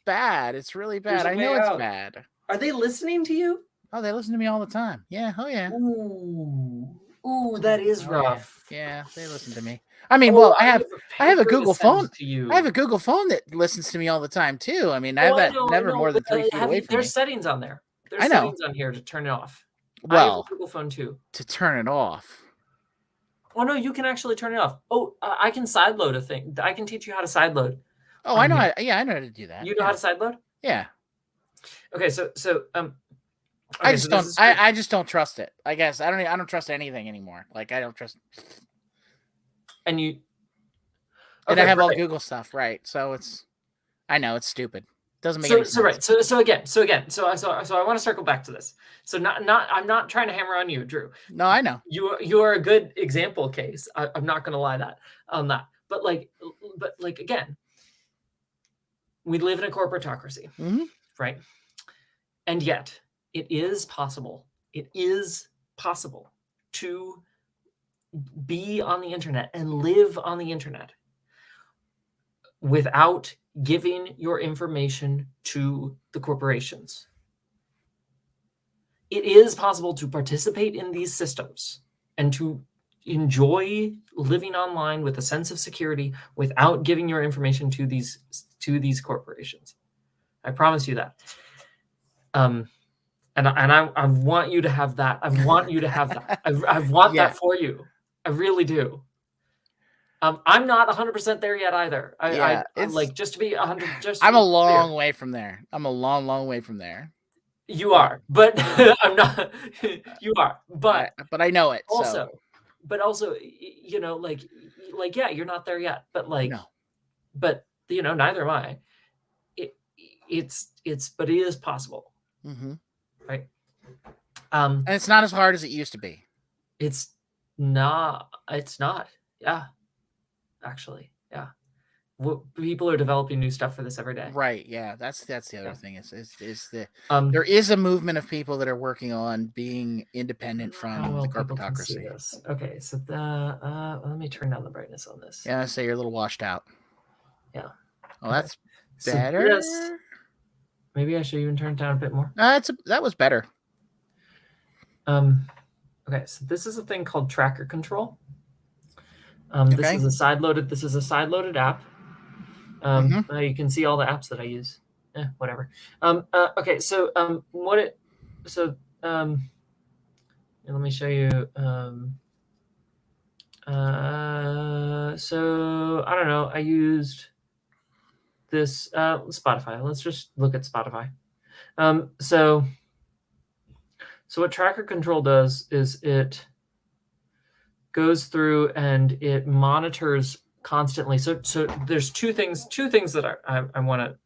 bad. It's really bad. I know it's bad. Are they listening to you? Oh, they listen to me all the time. Yeah. Oh yeah. Ooh, that is rough. Yeah, they listen to me. I mean, well, I have a Google phone. I have a Google phone that listens to me all the time too. I mean, I have that never more than 3 feet away from me. There's settings on there. There's settings on here to turn it off. Well, I have a Google phone too. To turn it off. Oh no, you can actually turn it off. Oh, I can sideload a thing. I can teach you how to sideload. Oh, I know. I know how to do that. You know how to sideload? Yeah. Okay, so I just don't trust it. I guess I don't trust anything anymore. Like I don't trust. And you. And I have all Google stuff, right? So I know it's stupid. Doesn't make any sense. So again. So I want to circle back to this. So I'm not trying to hammer on you, Drew. No, I know. You are a good example case. I'm not going to lie on that. But again, we live in a corporatocracy, right? And yet it is possible to be on the internet and live on the internet without giving your information to the corporations. It is possible to participate in these systems and to enjoy living online with a sense of security without giving your information to these corporations. I promise you that. And I want you to have that. I want you to have that. I want that for you. I really do. I'm not 100% there yet either. I'm it's like, just to be 100, just to I'm a be long clear, way from there. I'm a long way from there. you are, but I'm not. You are, but But I know it. So also, you know, like yeah, you're not there yet, but like, no. but you know, neither am I. It, but it is possible, Mm-hmm. right? And it's not as hard as it used to be. It's not. It's not. Yeah, actually, yeah. People are developing new stuff for this every day. Right. Yeah. That's the other thing is the Um, there is a movement of people that are working on being independent how from well the people can see corporatocracy. this. Okay, so let me turn down the brightness on this. Yeah, I say you're a little washed out. Yeah. Oh, Okay. that's So better. this, maybe I should even turn it down a bit more. That was better. Okay, so this is a thing called tracker control. This is a side-loaded app. You can see all the apps that I use. Whatever. Okay, so let me show you. So I don't know. I used this Spotify. Let's just look at Spotify. So what tracker control does is it goes through and it monitors constantly. So there's two things that I want to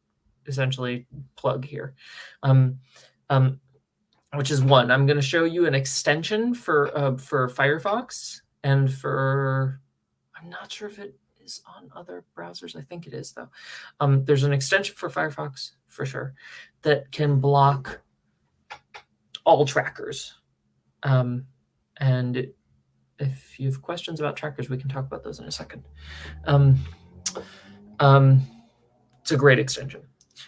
essentially plug here, which is one, I'm going to show you an extension for Firefox and for, I'm not sure if it is on other browsers. I think it is though. There's an extension for Firefox for sure that can block all trackers. And if you have questions about trackers, we can talk about those in a second. It's a great extension.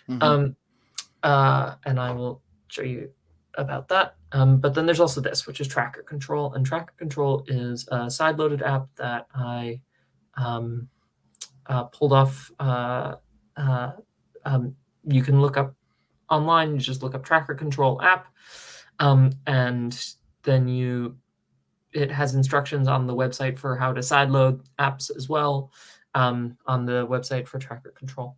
And I will show you about that. But then there's also this, which is Tracker Control. And Tracker Control is a side-loaded app that I pulled off. You can look up online. You just look up Tracker Control app. And then it has instructions on the website for how to sideload apps as well, on the website for Tracker Control.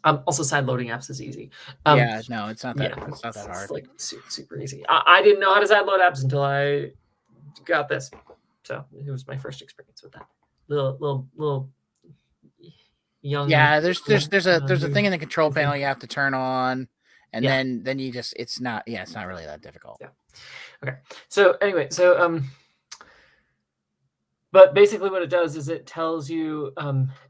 Also, sideloading apps is easy. Yeah, no, it's not that. It's not that hard. It's like super easy. I didn't know how to sideload apps until I got this, so it was my first experience with that. Little young. Yeah, there's a thing in the control panel you have to turn on, and then you just it's not really that difficult. Yeah. Okay. So anyway, but basically what it does is it tells you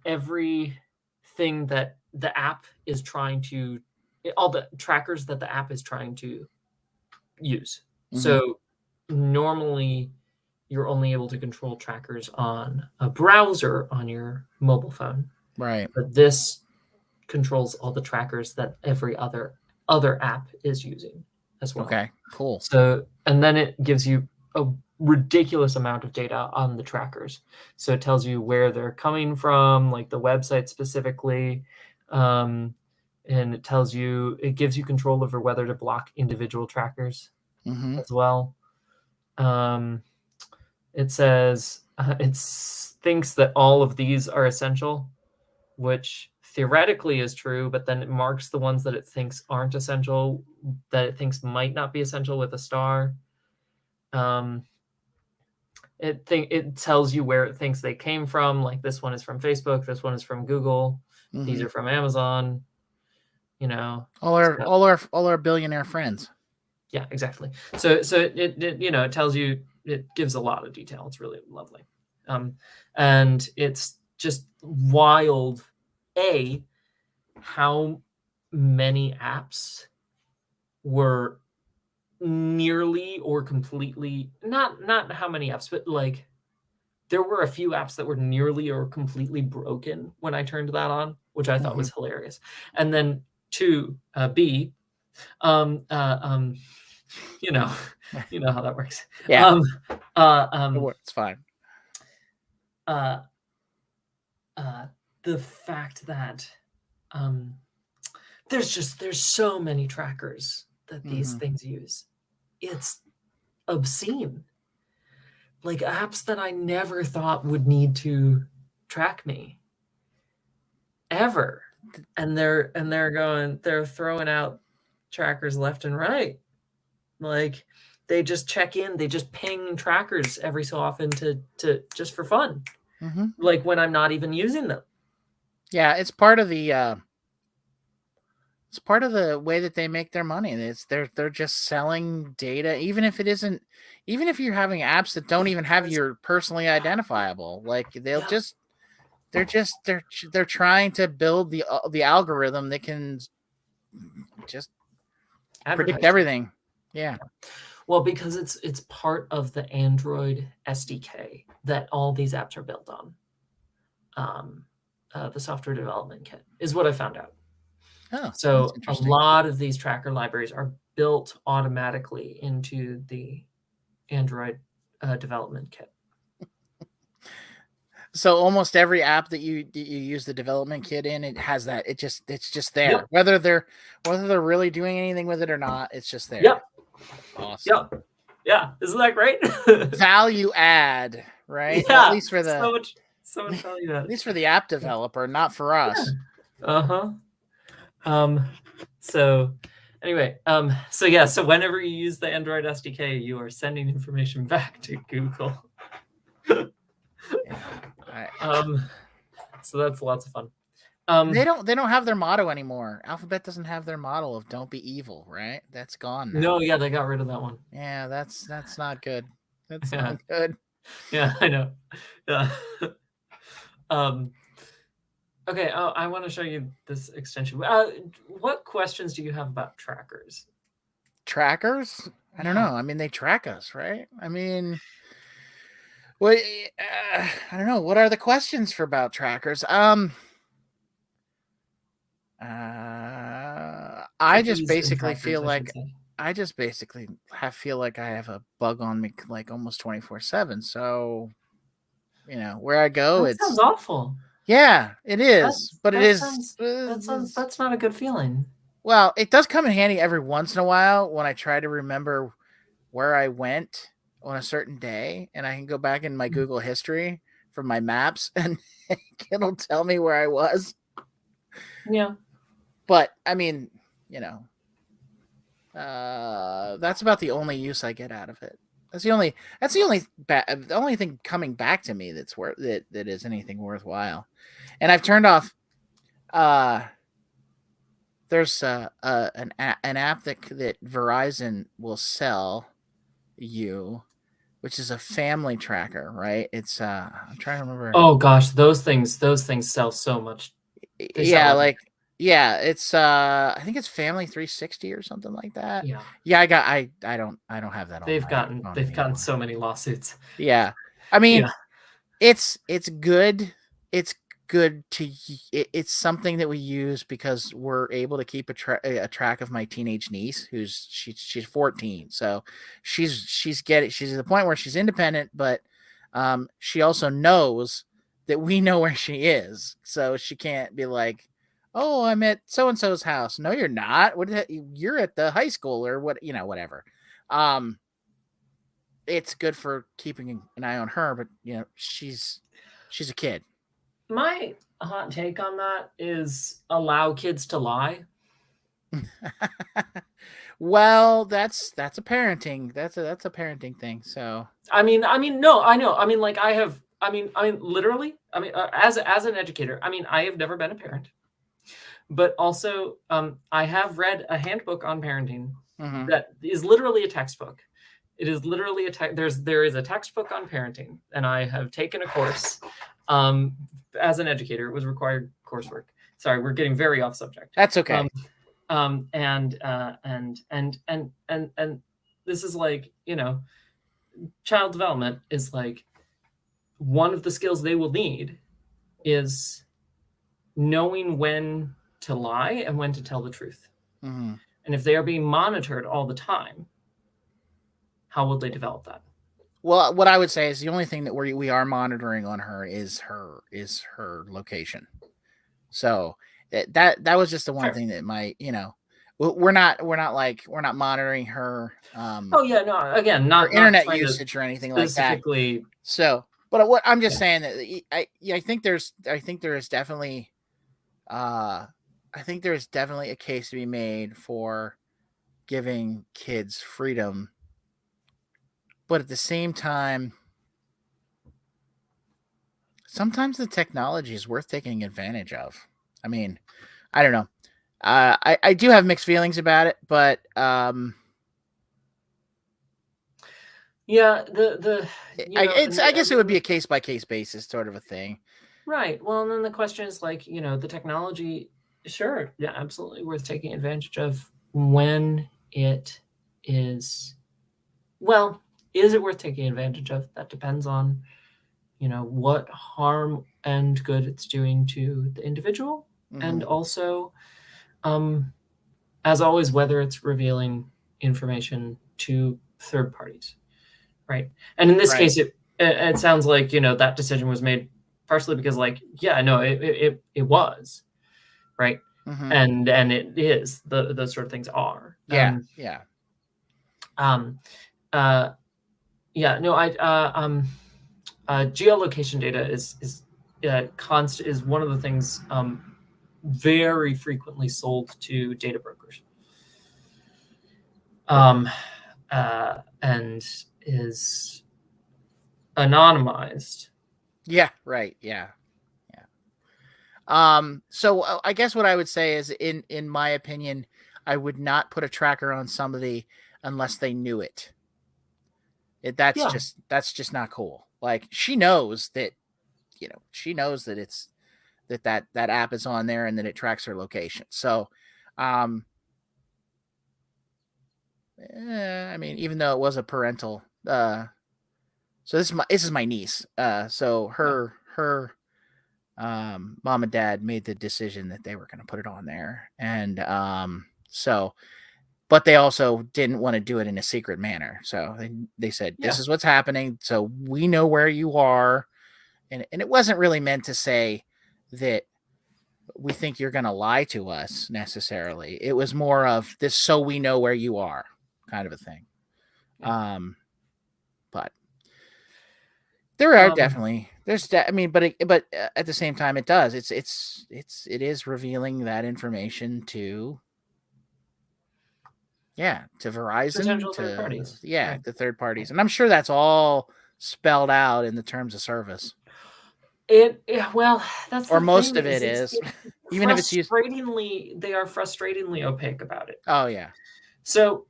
everything that the app is trying to, all the trackers that the app is trying to use. So normally you're only able to control trackers on a browser on your mobile phone. Right. But this controls all the trackers that every other app is using as well. Okay, cool. So, and then it gives you a ridiculous amount of data on the trackers. So it tells you where they're coming from, like the website specifically. And it gives you control over whether to block individual trackers as well. It says it thinks that all of these are essential, which theoretically is true, but then it marks the ones that it thinks aren't essential, that it thinks might not be essential with a star. It tells you where it thinks they came from. Like this one is from Facebook, this one is from Google, these are from Amazon. You know, all our billionaire friends. Yeah, exactly. So it tells you, it gives a lot of detail. It's really lovely. And it's just wild, how many apps were nearly or completely, not how many apps, but like there were a few apps that were nearly or completely broken when I turned that on, which I thought was hilarious. And then B, you know how that works. Yeah. It's fine. The fact that there's so many trackers that these things use. It's obscene. Like apps that I never thought would need to track me ever. And they're throwing out trackers left and right. Like they just check in, they just ping trackers every so often to just for fun. Mm-hmm. Like when I'm not even using them. Yeah, it's part of the way that they make their money. It's they're just selling data, even if you're having apps that don't even have your personally identifiable. Like they're trying to build the algorithm that can just predict everything. Yeah. Well, because it's part of the Android SDK that all these apps are built on. The software development kit is what I found out. Oh, so a lot of these tracker libraries are built automatically into the Android development kit. So almost every app that you use the development kit in, it has that. It's just there. Yep. Whether they're really doing anything with it or not, it's just there. Yep. Awesome. Yep. Yeah. Isn't that great? Value add, right? Yeah. At least for the so much value add. At least for the app developer, not for us. Yeah. So anyway, so whenever you use the Android SDK, you are sending information back to Google. So that's lots of fun. They don't have their motto anymore. Alphabet doesn't have their motto of "Don't be evil," right? That's gone now. No, yeah, they got rid of that one. Yeah, that's not good. That's not good. Yeah, I know. Yeah. Okay, I want to show you this extension. What questions do you have about trackers? Trackers? I don't know. I mean, they track us, right? I mean, well, I don't know. What are the questions about trackers? I just basically feel like I have a bug on me like almost 24/7. So, where I go, that sounds awful. Yeah, it is. That's not a good feeling. Well, it does come in handy every once in a while when I try to remember where I went on a certain day, and I can go back in my Google history from my maps and it'll tell me where I was. Yeah. But I mean, that's about the only use I get out of it. That's the only thing coming back to me that's that is anything worthwhile. And I've turned off. There's an app that Verizon will sell you, which is a family tracker, right? It's I'm trying to remember. Oh gosh, those things sell so much. It's I think it's Family 360 or something like that. Yeah. I don't have that on. They've gotten so many lawsuits. Yeah. I mean, it's good. It's good it's something that we use because we're able to keep a track of my teenage niece she's 14. So she's at the point where she's independent, but she also knows that we know where she is. So she can't be like, "Oh, I'm at so-and-so's house." No, you're not. You're at the high school or whatever. It's good for keeping an eye on her, but she's a kid. My hot take on that is allow kids to lie. Well, that's a parenting. That's a parenting thing. So I mean, no, I know. I mean, like literally. As an educator, I have never been a parent, but also I have read a handbook on parenting that is literally a textbook. It is literally there is a textbook on parenting, and I have taken a course. As an educator, it was required coursework. Sorry, we're getting very off subject. That's okay. And this is like, child development is like one of the skills they will need is knowing when to lie and when to tell the truth. Mm-hmm. And if they are being monitored all the time, how will they develop that? Well, what I would say is the only thing that we are monitoring on her is her location. So that was just the one thing that might, we're not monitoring her. Oh yeah, no, again, not internet usage or anything like that. Specifically, So But what I'm just saying that I think there is definitely I think there is definitely a case to be made for giving kids freedom, but at the same time, sometimes the technology is worth taking advantage of. I mean, I don't know. I do have mixed feelings about it, but yeah, the you know, I guess it would be a case by case basis sort of a thing. right. Well, and then the question is like, the technology, sure, yeah, absolutely worth taking advantage of when it is. Well, is it worth taking advantage of? That depends on, what harm and good it's doing to the individual, and also, as always, whether it's revealing information to third parties, right? And in this Right. case, it sounds like that decision was made partially because, like, yeah, no, it was, right, and it is, those sort of things are, Yeah. yeah, no, geolocation data is one of the things very frequently sold to data brokers, and is anonymized. Yeah. Right. Yeah. So I guess what I would say is, in my opinion, I would not put a tracker on somebody unless they knew it. That's Yeah. just not cool. Like, she knows that, she knows that it's that app is on there and that it tracks her location. So, I mean, even though it was a parental, so this is my niece. So her mom and dad made the decision that they were going to put it on there, and so, but they also didn't want to do it in a secret manner. So they said, Yeah. this is what's happening, so we know where you are, and it wasn't really meant to say that we think you're going to lie to us necessarily. It was more of this, so we know where you are, kind of a thing. Yeah. But there are definitely I mean, but at the same time, it is revealing that information to Verizon, Potential third parties. Right. the third parties, and I'm sure that's all spelled out in the terms of service. Well, that's Or the most thing, of it is, even if it's used. They are frustratingly opaque about it. Oh yeah. So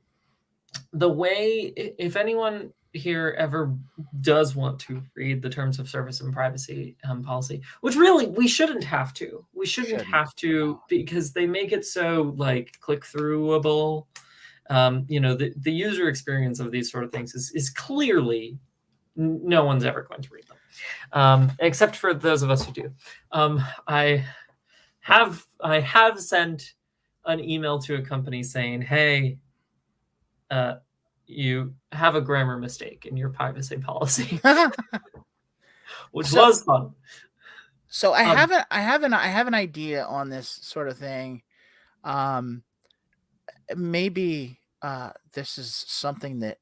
the way, if anyone here ever does want to read the terms of service and privacy policy, which really we shouldn't have to, because they make it so like click throughable. The user experience of these sort of things is clearly no one's ever going to read them, except for those of us who do. I have sent an email to a company saying, hey, you have a grammar mistake in your privacy policy, which was fun. So I have an idea on this sort of thing. Maybe this is something that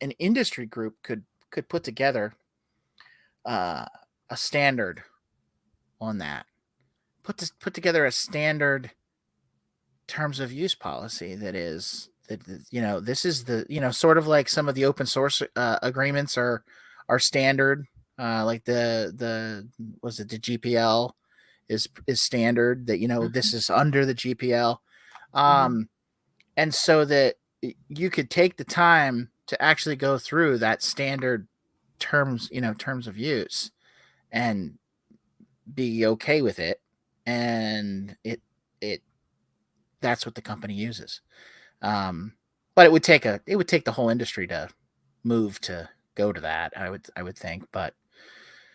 an industry group could put together, a standard on that. Put together a standard terms of use policy that this is the, sort of like some of the open source agreements are standard, like the was it the GPL is standard, that this is under the GPL, and so that you could take the time to actually go through that standard terms of use and be okay with it, and it that's what the company uses. But it would take the whole industry to move to go to that, I would think. But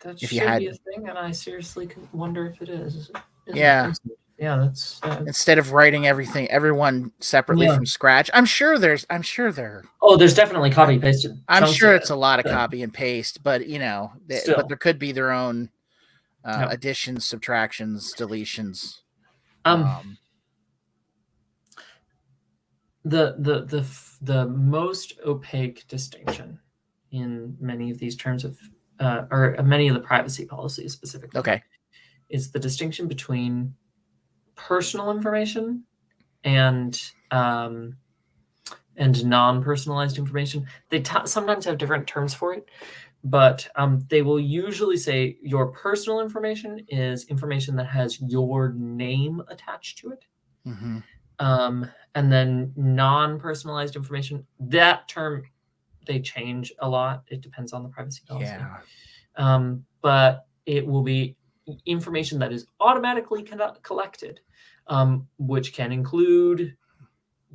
that if you should had, be a thing, and I seriously wonder if it is. yeah, That's instead of writing everyone separately from scratch, I'm sure there. Oh, there's definitely copy pasted. I'm sure it's a lot of copy and paste, but but there could be their own additions, subtractions, deletions. The most opaque distinction in many of these terms of or many of the privacy policies specifically. Okay. Is the distinction between personal information and non-personalized information. They sometimes have different terms for it, but they will usually say your personal information is information that has your name attached to it. Mm-hmm. And then non-personalized information, that term, they change a lot. It depends on the privacy policy. Yeah. But it will be information that is automatically collected, which can include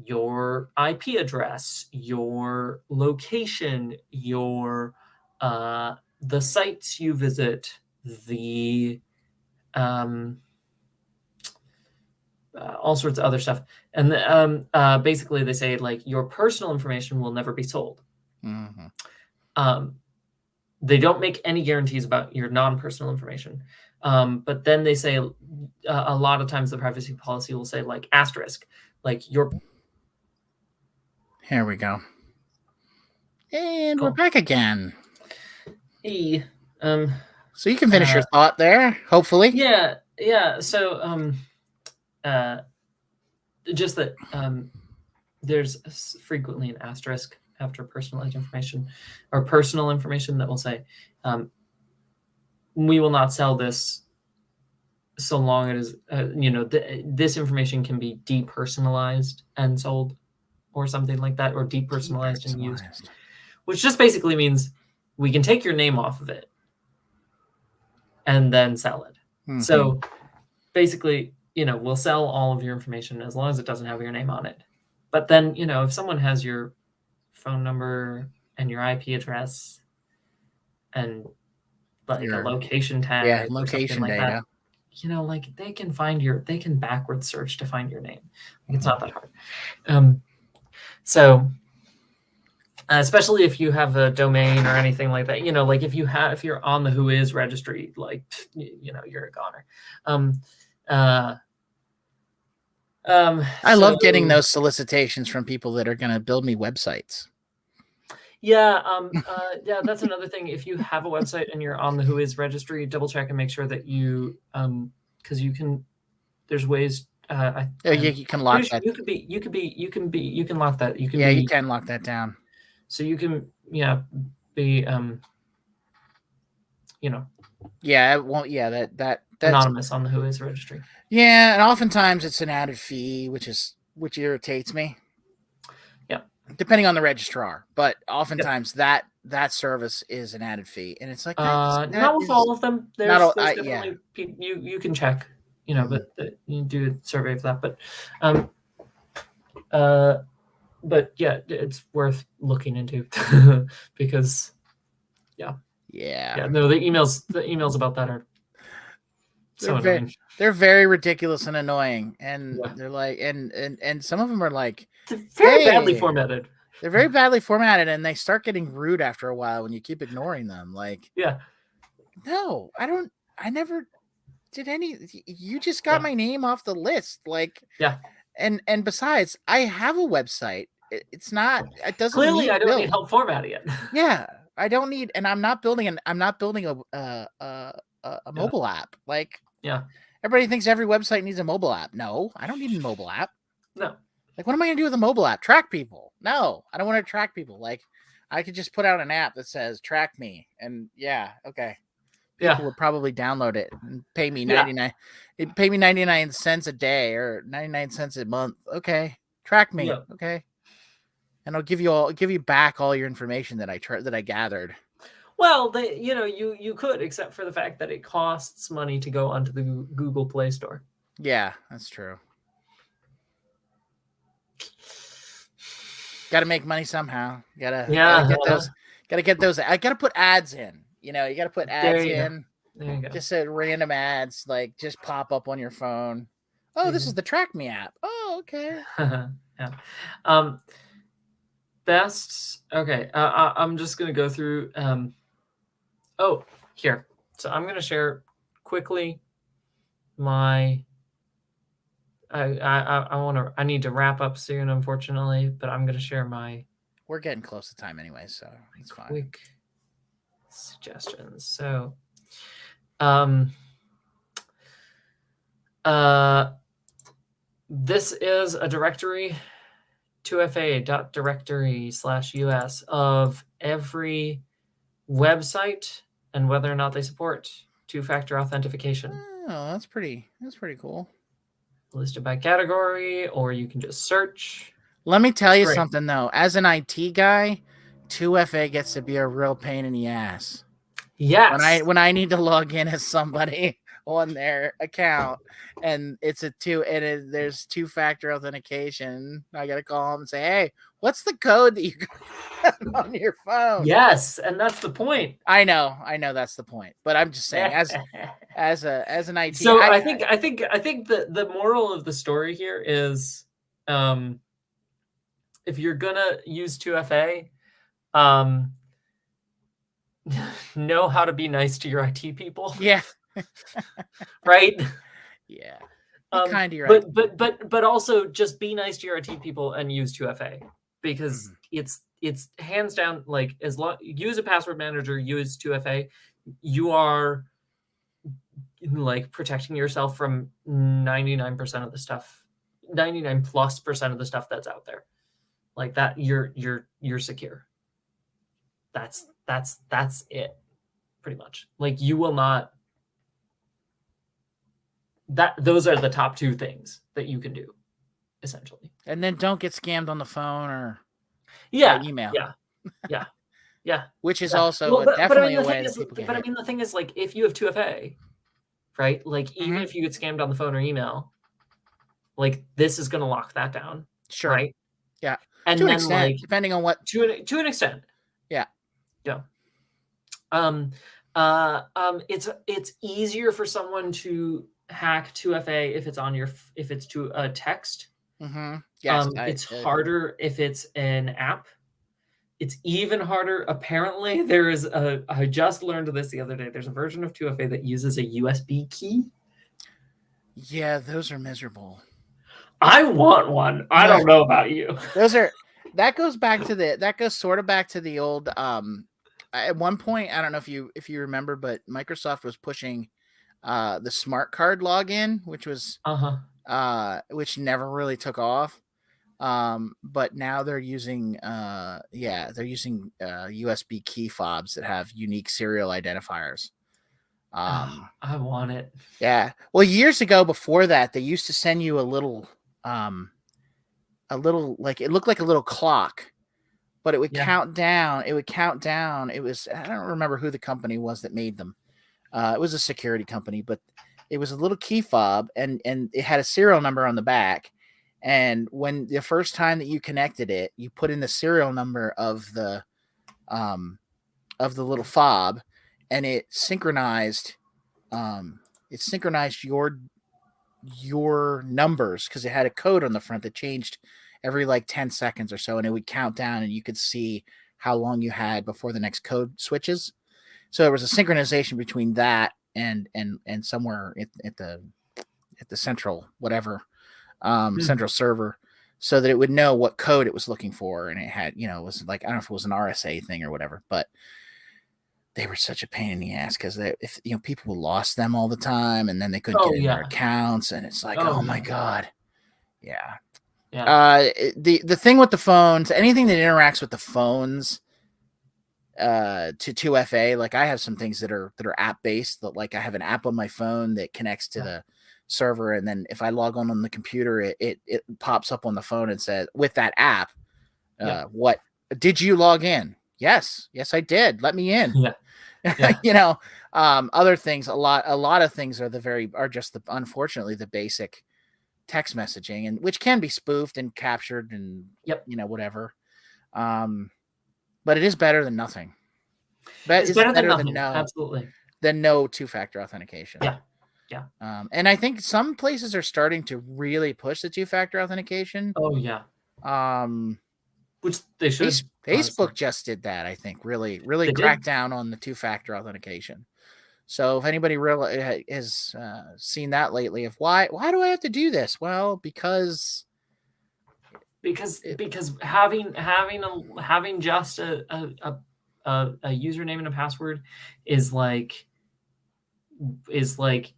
your IP address, your location, your the sites you visit, the all sorts of other stuff. And basically they say like your personal information will never be sold. Mm-hmm. They don't make any guarantees about your non-personal information. But then they say a lot of times the privacy policy will say like asterisk, like your. Here we go. And we're back again. So you can finish your thought there, hopefully. Yeah. So just that there's frequently an asterisk after personalized information or personal information that will say, we will not sell this so long as this information can be depersonalized and sold or something like that, or depersonalized and used, which just basically means we can take your name off of it and then sell it. Mm-hmm. So basically, we'll sell all of your information as long as it doesn't have your name on it. But then, if someone has your phone number and your IP address and like a location tag, location like data, that, like they can backward search to find your name. Like, it's not that hard. So especially if you have a domain or anything like that, like if you're on the Whois registry, like, you're a goner. I love getting those solicitations from people that are going to build me websites. Yeah, that's another thing. If you have a website and you're on the Whois registry, double check and make sure that you, because you can. There's ways. You can lock that. You can lock that. You can lock that down. So you can, be, Yeah, it won't. Yeah, that's anonymous on the Whois registry. Yeah, and oftentimes it's an added fee, which irritates me. Yeah, depending on the registrar, but oftentimes that service is an added fee, and it's like not with all of them. There's definitely you can check, but you do a survey of that. But yeah, it's worth looking into because no, the emails about that are so annoying. They're very ridiculous and annoying, and they're like, and some of them are like, they're very badly formatted. They're very badly formatted, and they start getting rude after a while when you keep ignoring them. Like, no, I never did any. You just got my name off the list. Like, and besides, I have a website. It's not. It doesn't. Clearly, I don't need help formatting it. Yeah, I don't need, and I'm not building a mobile app. Like, everybody thinks every website needs a mobile app. No, I don't need a mobile app. No. Like, what am I going to do with a mobile app? Track people? No, I don't want to track people. Like, I could just put out an app that says track me, and okay. People would probably download it and pay me 99. It'd pay me 99 cents a day or 99 cents a month. Okay, track me. Okay, and I'll give you back all your information that I gathered. Well, you could, except for the fact that it costs money to go onto the Google Play Store. Yeah, that's true. Got to make money somehow. Gotta get those. I gotta put ads in. You got to put ads in. There you go. Just random ads, like, just pop up on your phone. Oh, this is the Track Me app. Oh, okay. Best. Okay. I'm just gonna go through. Here. So I'm gonna share quickly my. I need to wrap up soon, unfortunately, but I'm gonna share my. We're getting close to time anyway, so it's fine. suggestions. So, this is a directory, 2fa.directory/us of every website and whether or not they support two-factor authentication. Oh, that's pretty cool. Listed by category, or you can just search. Let me tell you great. something though. As an IT guy, 2FA gets to be a real pain in the ass. Yes. When I need to log in as somebody on their account and it's there's two-factor authentication, I gotta call them and say, hey, what's the code that you got on your phone? Yes, and that's the point. I know that's the point, but I'm just saying as an IT. So I think the moral of the story here is, if you're gonna use 2FA, know how to be nice to your IT people. Yeah. Right. Yeah. Be kind to your IT. But also just be nice to your IT people and use 2FA, because it's hands down, like, as long use a password manager, use 2FA, you are like protecting yourself from 99% of the stuff, 99+% of the stuff that's out there. Like that, you're secure. That's it, pretty much. Like, you will not. Those are the top two things that you can do, essentially. And then don't get scammed on the phone or email. Yeah. Which is also definitely a way that people get. But I mean, the thing is, like, if you have 2FA, right? Like, even if you get scammed on the phone or email, like, this is going to lock that down. Sure. Right? Yeah. And to an then, extent, like, depending on what. To an extent. Yeah. Yeah. It's easier for someone to hack 2FA if it's to a text. Yes. It's harder if it's an app. It's even harder. Apparently, I just learned this the other day. There's a version of 2FA that uses a USB key. Yeah, those are miserable. I want one. I don't know about you. That goes sort of back to the old. At one point, I don't know if you remember, but Microsoft was pushing the smart card login, which was which never really took off. But now they're using USB key fobs that have unique serial identifiers. I want it. Yeah. Well, years ago, before that, they used to send you a little like, it looked like a little clock, but it would count down. It was, I don't remember who the company was that made them. It was a security company, but it was a little key fob, and it had a serial number on the back. And when the first time that you connected it, you put in the serial number of the little fob, and it synchronized your numbers, because it had a code on the front that changed every like 10 seconds or so, and it would count down, and you could see how long you had before the next code switches. So there was a synchronization between that and somewhere at the central whatever central server, so that it would know what code it was looking for, and it had, it was like, I don't know if it was an RSA thing or whatever, but they were such a pain in the ass, because if people lost them all the time, and then they couldn't get in their accounts, and it's like, oh my god. Yeah. The thing with the phones, anything that interacts with the phones to 2FA, like, I have some things that are app based, that, like, I have an app on my phone that connects to the server, and then if I log on the computer, it pops up on the phone and says, with that app, what did you log in? Yes, I did. Let me in. Other things, a lot of things are just unfortunately the basic text messaging, and which can be spoofed and captured and whatever. But it is better than nothing. It's better than nothing. Absolutely. Than no two-factor authentication. Yeah. And I think some places are starting to really push the two-factor authentication. Oh yeah. Which they should. Facebook just did that, I think. Really cracked down on the two-factor authentication. So if anybody really has seen that lately, of why do I have to do this? Well, because having just a a username and a password is like it's like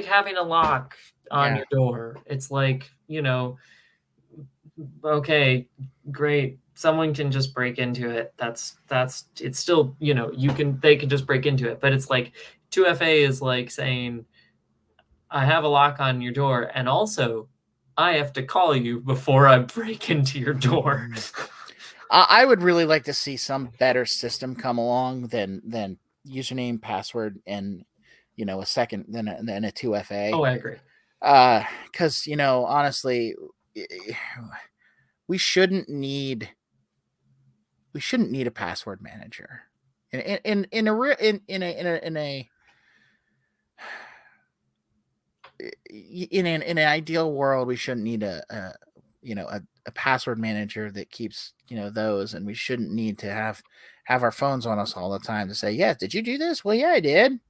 having a lock on your door. It's like, okay, great, someone can just break into it. That's it's still, they can just break into it, but it's like 2FA is like saying, I have a lock on your door, and also I have to call you before I break into your door. I would really like to see some better system come along than username, password, and a second than a 2FA. Oh, I agree. Because honestly, we shouldn't need a password manager. In an ideal world, we shouldn't need a password manager that keeps those, and we shouldn't need to have our phones on us all the time to say, yeah, did you do this? Well, yeah, I did.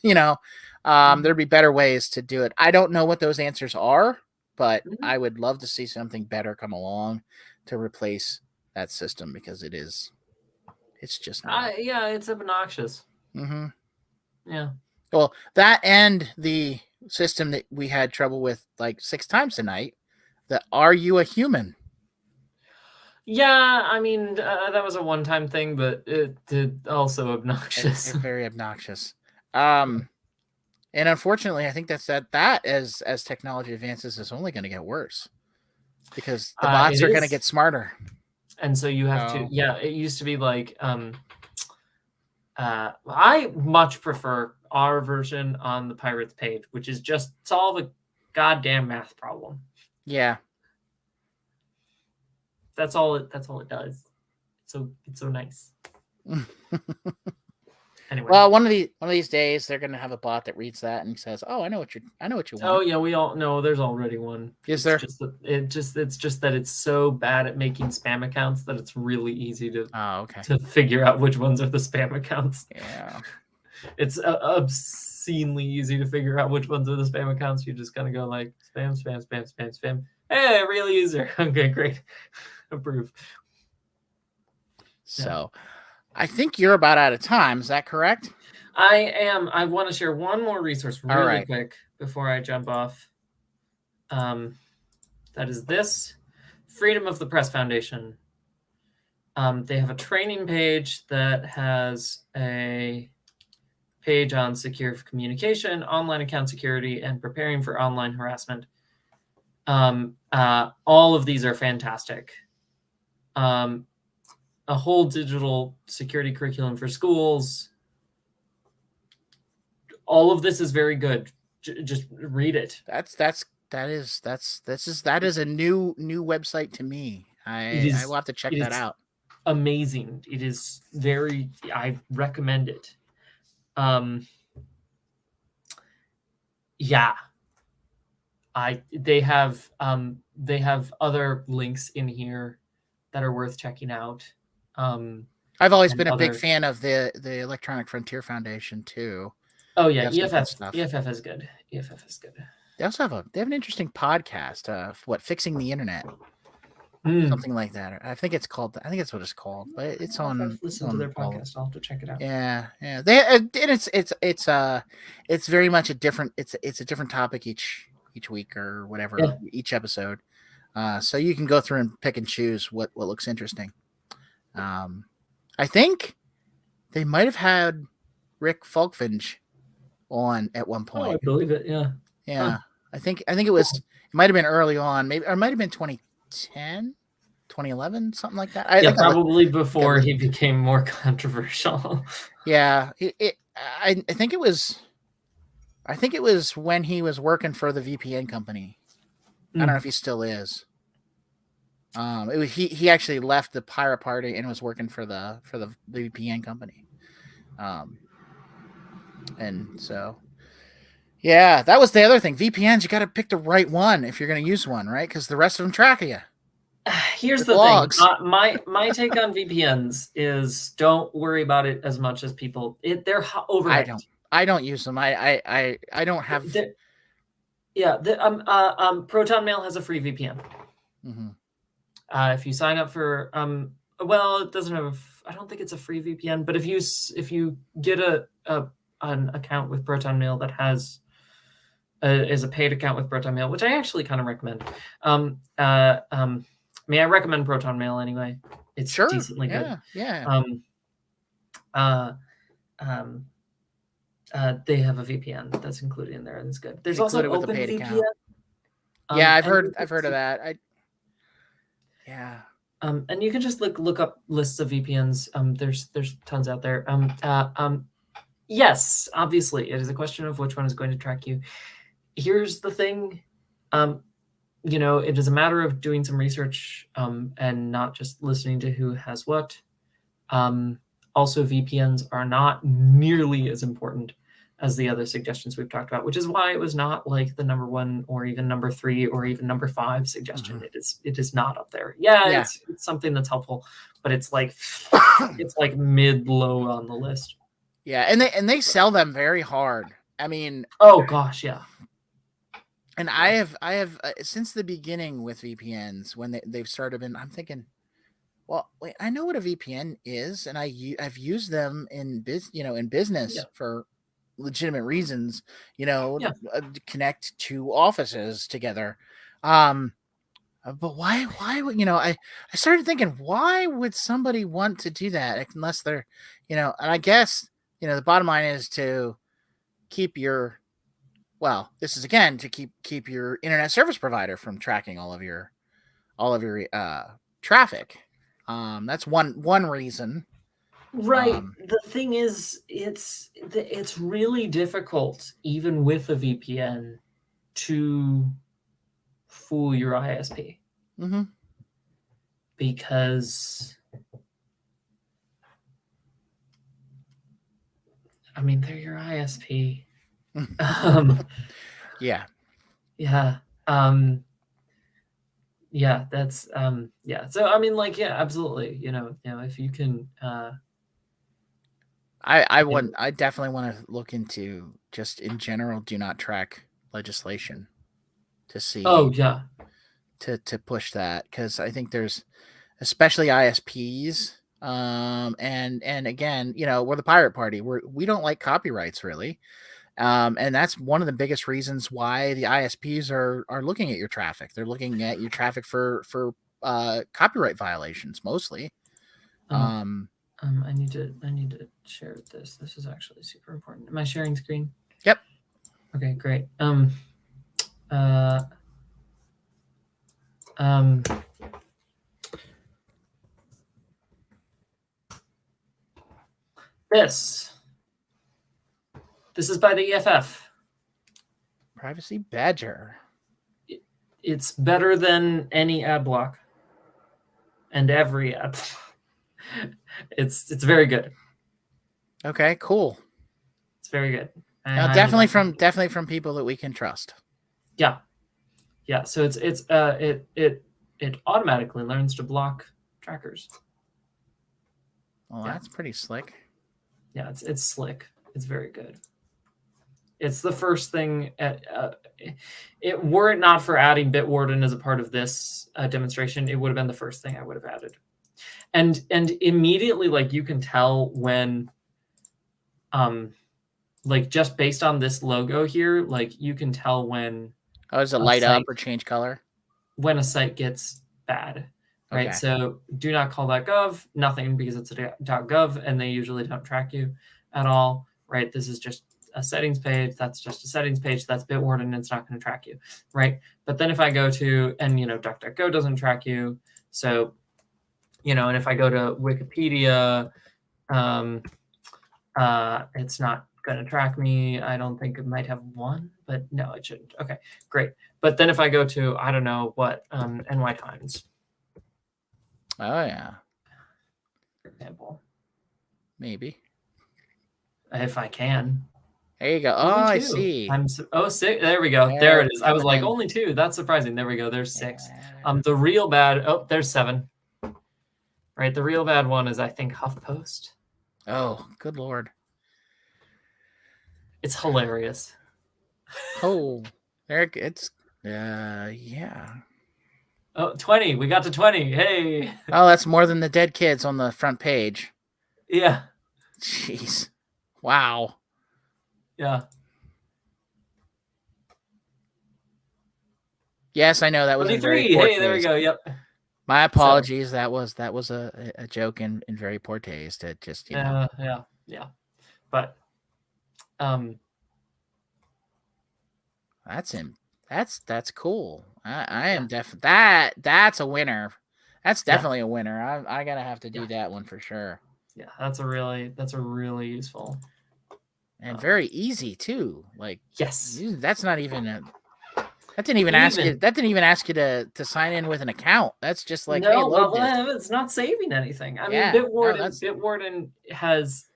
There'd be better ways to do it. I don't know what those answers are, but I would love to see something better come along to replace that system, because it's just not. It's obnoxious. Yeah. Well, that and the system that we had trouble with like 6 times tonight, the "Are you a human?" Yeah, I mean, that was a one-time thing, but it also obnoxious. It's very obnoxious. And unfortunately, I think that as technology advances is only going to get worse, because the bots are going to get smarter. And so you have to, it used to be like, I much prefer our version on the Pirates page, which is just solve a goddamn math problem. Yeah. That's all it does. It's so nice. Anyway. Well, one of these days they're going to have a bot that reads that and says, "Oh, I know what you want." Oh yeah, we all know there's already one. Is there? It's just that it's so bad at making spam accounts that it's really easy to to figure out which ones are the spam accounts. Yeah. It's obscenely easy to figure out which ones are the spam accounts. You just kind of go like spam, spam, spam, spam, spam. Hey, real user. Okay, great. Approve. So, I think you're about out of time. Is that correct? I am. I want to share one more resource really quick before I jump off. That is this Freedom of the Press Foundation. They have a training page that has a page on secure communication, online account security, and preparing for online harassment. All of these are fantastic. A whole digital security curriculum for schools. All of this is very good. Just read it. That is a new website to me. I will have to check that out. Amazing. It is very. I recommend it. Yeah. They have other links in here that are worth checking out. I've always been a big fan of the Electronic Frontier Foundation too. Oh yeah, EFF is good. EFF is good. They also have an interesting podcast. Fixing the Internet, something like that. I think it's called. I think that's what it's called. But it's on. Listen to their podcast. I'll have to check it out. Yeah. It's very much a different. It's a different topic each week or whatever, each episode. So you can go through and pick and choose what looks interesting. I think they might have had Rick Falkfinge on at one point. Oh, I believe it. Yeah. Yeah. Huh. I think it might have been early on, maybe, or it might have been 2010, 2011, something like that. Probably before he became more controversial. Yeah. I think it was when he was working for the VPN company. I don't know if he still is. He actually left the Pirate Party and was working for the VPN company. And so, yeah, that was the other thing. VPNs, you got to pick the right one if you're going to use one, right? Because the rest of them track you. Here's the thing. My take on VPNs is don't worry about it as much as people. They're overhyped. I don't use them. I don't have. Proton Mail has a free VPN. Mm-hmm. If you sign up for well, it doesn't have I don't think it's a free VPN, but if you get an account with Proton Mail that has is a paid account with Proton Mail, which I actually kind of recommend. I mean, I recommend Proton Mail anyway. It's Sure. decently good. Yeah. They have a VPN that's included in there, and it's good. There's It's also included with a paid OpenVPN. account. Yeah, I've and heard of that. Yeah. And you can just look up lists of VPNs. There's tons out there. Yes, obviously, it is a question of which one is going to track you. Here's the thing, you know, it is a matter of doing some research and not just listening to who has what. Also, VPNs are not nearly as important as the other suggestions we've talked about, which is why it was not like the number 1 or even number 3 or even number 5 suggestion. Mm-hmm. It is not up there. Yeah. It's something that's helpful, but it's like mid-low on the list. Yeah, and they sell them very hard. I mean, oh gosh, yeah. And I have since the beginning with VPNs, when they've started, and I'm thinking, well, wait, I know what a VPN is, and I've used them in business for legitimate reasons, to connect 2 offices together. But why would, I started thinking, why would somebody want to do that unless they're, and I guess, the bottom line is to keep your, this is again to keep your internet service provider from tracking all of your traffic. That's one reason. Right. The thing is, it's really difficult, even with a VPN, to fool your ISP. Mm-hmm. Because, I mean, they're your ISP. Yeah. Yeah. Yeah, that's yeah. So I mean, like, yeah, absolutely. If you can I definitely want to look into, just in general, do not track legislation to see. Oh yeah. To push that, because I think there's, especially ISPs, and again, we're the pirate party. We don't like copyrights really, and that's one of the biggest reasons why the ISPs are looking at your traffic. They're looking at your traffic for copyright violations mostly. I need to share this. This is actually super important. Am I sharing screen? Yep. Okay, great. This is by the EFF. Privacy Badger. It's better than any ad block and every ad block. It's very good. Okay, cool. It's very good. Now, definitely from people that we can trust. Yeah. So it automatically learns to block trackers. Well, that's pretty slick. Yeah, it's slick. It's very good. It's the first thing. Were it not for adding Bitwarden as a part of this demonstration, it would have been the first thing I would have added. And immediately, like, you can tell when, like, just based on this logo here, like, you can tell when. Oh, does it light up or change color? When a site gets bad, right? Okay. So do not call that .gov, nothing, because it's a .gov, and they usually don't track you at all, right? This is just a settings page. That's just a settings page. That's Bitwarden, and it's not going to track you, right? But then if I go to, and DuckDuckGo doesn't track you, so and if I go to Wikipedia, it's not going to track me. I don't think it might have one, but no, it shouldn't. Okay, great. But then if I go to, I don't know what, NY Times. Oh yeah. For example. Maybe. If I can. There you go. Oh, I see. 6. There we go. There it is. I was like, only 2. That's surprising. There we go. There's 6. The real bad. Oh, there's 7. Right. The real bad one is, I think, HuffPost. Oh, good Lord. It's hilarious. Oh, there it's yeah. Oh, 20. We got to 20. Hey. Oh, that's more than the dead kids on the front page. Yeah. Jeez. Wow. Yeah. Yes, I know that was in very 23. poor Hey, there we taste. go. Yep. My apologies. That was a joke in very poor taste. It just, Yeah. But that's cool. I am that's a winner. That's definitely a winner. I gotta have to do that one for sure. Yeah, that's a really useful And very easy too. Like, yes. that's not even that didn't even ask you. That didn't even ask you to sign in with an account. That's just like, hey, load this. It's not saving anything. I mean, Yeah, Bitwarden has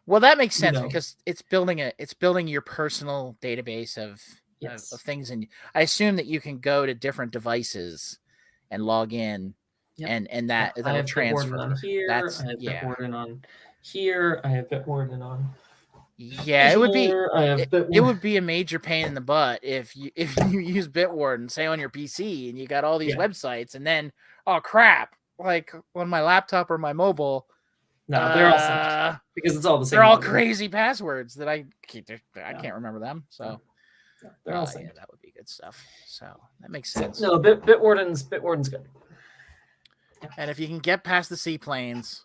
well, that makes sense because it's building your personal database of things, and I assume that you can go to different devices and log in, and that'll transfer. On here. I have Bitwarden on here. I have Bitwarden on. Yeah, it would be. It would be a major pain in the butt if you use Bitwarden, say on your PC, and you got all these websites, and then oh crap, like on my laptop or my mobile. No, they're all synced because it's all the same. They're all crazy passwords that I can't remember them. So they're all synced. That would be good stuff. So that makes sense. No, Bitwarden's good. Yeah. And if you can get past the seaplanes,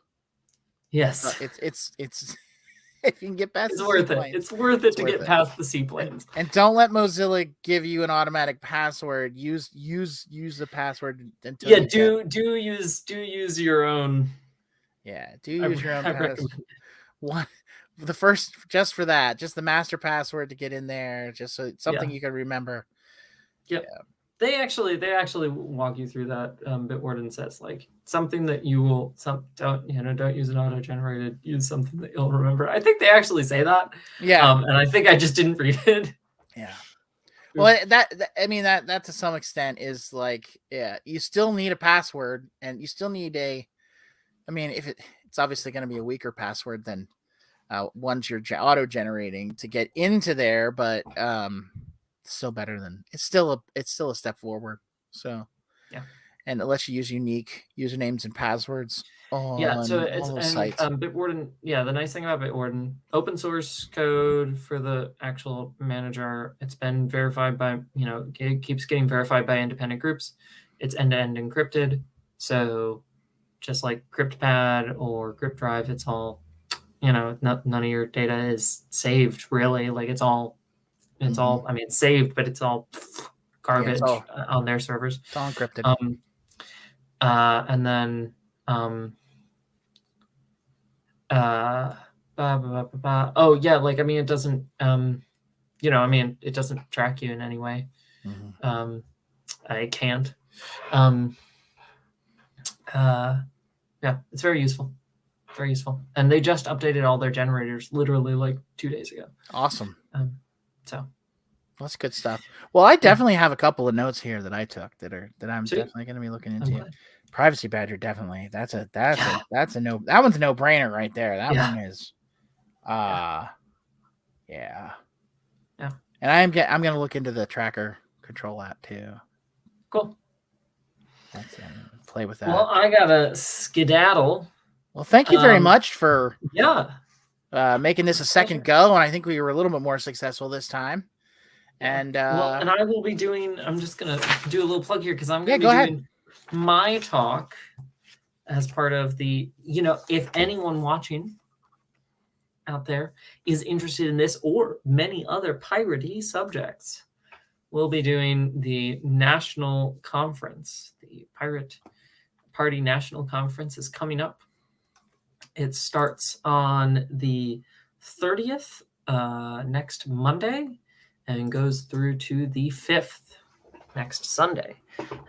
yes, it's if you can get past, it's worth it. It's worth it to get past the seaplanes. And don't let Mozilla give you an automatic password. Use the password until do use your own. Yeah, do use your own password. One, the first, just for that, just the master password to get in there, just so it's something you can remember. Yep. Yeah. They actually walk you through that. Bitwarden says like something that you will don't use an auto-generated, use something that you'll remember. I think they actually say that. Yeah. And I think I just didn't read it. Yeah. Well, that I mean that to some extent is like, you still need a password, and you still need I mean, if it's obviously going to be a weaker password than ones you're auto-generating to get into there, but still better than it's still a step forward. So yeah, and it lets you use unique usernames and passwords on so it's all those sites. Bitwarden, the nice thing about Bitwarden, open source code for the actual manager. It's been verified by it keeps getting verified by independent groups. It's end-to-end encrypted, so just like CryptPad or CryptDrive, it's all none of your data is saved really. Like it's all I mean, it's saved, but it's all garbage on their servers. It's all encrypted. And then oh yeah, like I mean, it doesn't it doesn't track you in any way. I can't. Yeah, it's very useful. Very useful. And they just updated all their generators literally like 2 days ago. Awesome. So that's good stuff. Well, I definitely have a couple of notes here that I took that I'm definitely going to be looking into. Privacy Badger, definitely. That's a no. That one's a no brainer right there. That one is, yeah. And I'm going to look into the Tracker Control app too. Cool. That's play with that. Well, I got a skedaddle. Well, thank you very much for making this a second go, and I think we were a little bit more successful this time. And and I will be doing. I'm just gonna do a little plug here because I'm gonna be doing my talk as part of the. If anyone watching out there is interested in this or many other piratey subjects, we'll be doing the national conference. The Pirate Party National Conference is coming up. It starts on the 30th, next Monday, and goes through to the 5th, next Sunday.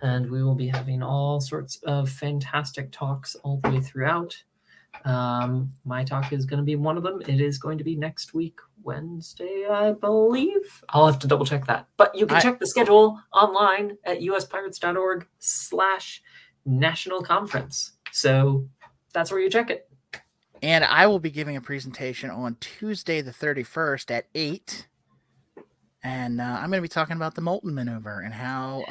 And we will be having all sorts of fantastic talks all the way throughout. My talk is going to be one of them. It is going to be next week, Wednesday, I believe. I'll have to double check that. But you can check the schedule online at uspirates.org/national conference. So that's where you check it. And I will be giving a presentation on Tuesday the 31st at 8. And I'm going to be talking about the Molten Maneuver and how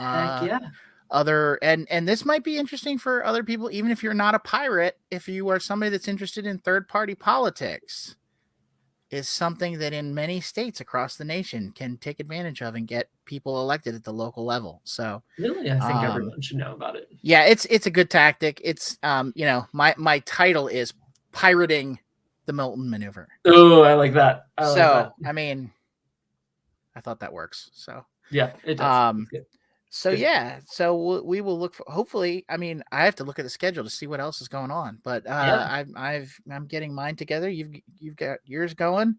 other, and this might be interesting for other people, even if you're not a pirate, if you are somebody that's interested in third-party politics, is something that in many states across the nation can take advantage of and get people elected at the local level. So Really, I think everyone should know about it. yeah, it's a good tactic. It's my title is Pirating the Milton Maneuver. Oh, I like that. I mean, I thought that works. So yeah, it does. So Good. yeah, so we will look for, hopefully, I mean, I have to look at the schedule to see what else is going on, but I'm getting mine together. You've got yours going.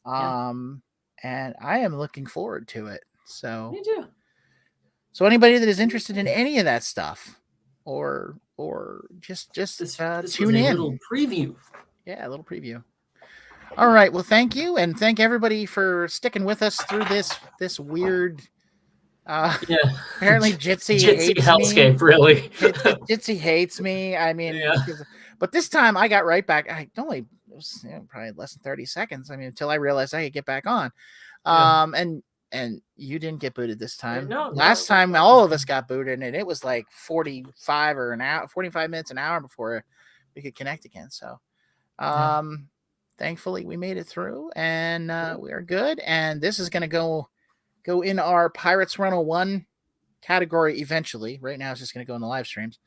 And I am looking forward to it. So Me too. So anybody that is interested in any of that stuff or just this tune in. Little preview. Yeah, a little preview. All right, well, thank you, and thank everybody for sticking with us through this weird apparently Jitsi hates hellscape, me. Really. Jitsi hates me. I mean, but this time I got right back. It was probably less than 30 seconds. I mean, until I realized I could get back on. And you didn't get booted this time. Last time all of us got booted, and it was like 45 minutes, an hour before we could connect again. So thankfully we made it through, and we are good. And this is going to go in our Pirates 101 category eventually. Right now it's just going to go in the live streams.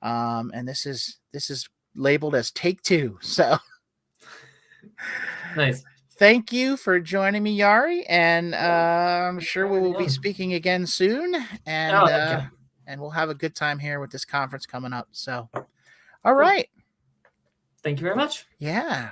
And this is labeled as take 2. So nice. Thank you for joining me, Yari, and I'm sure we will be speaking again soon, and we'll have a good time here with this conference coming up. So, all right. Thank you very much. Yeah.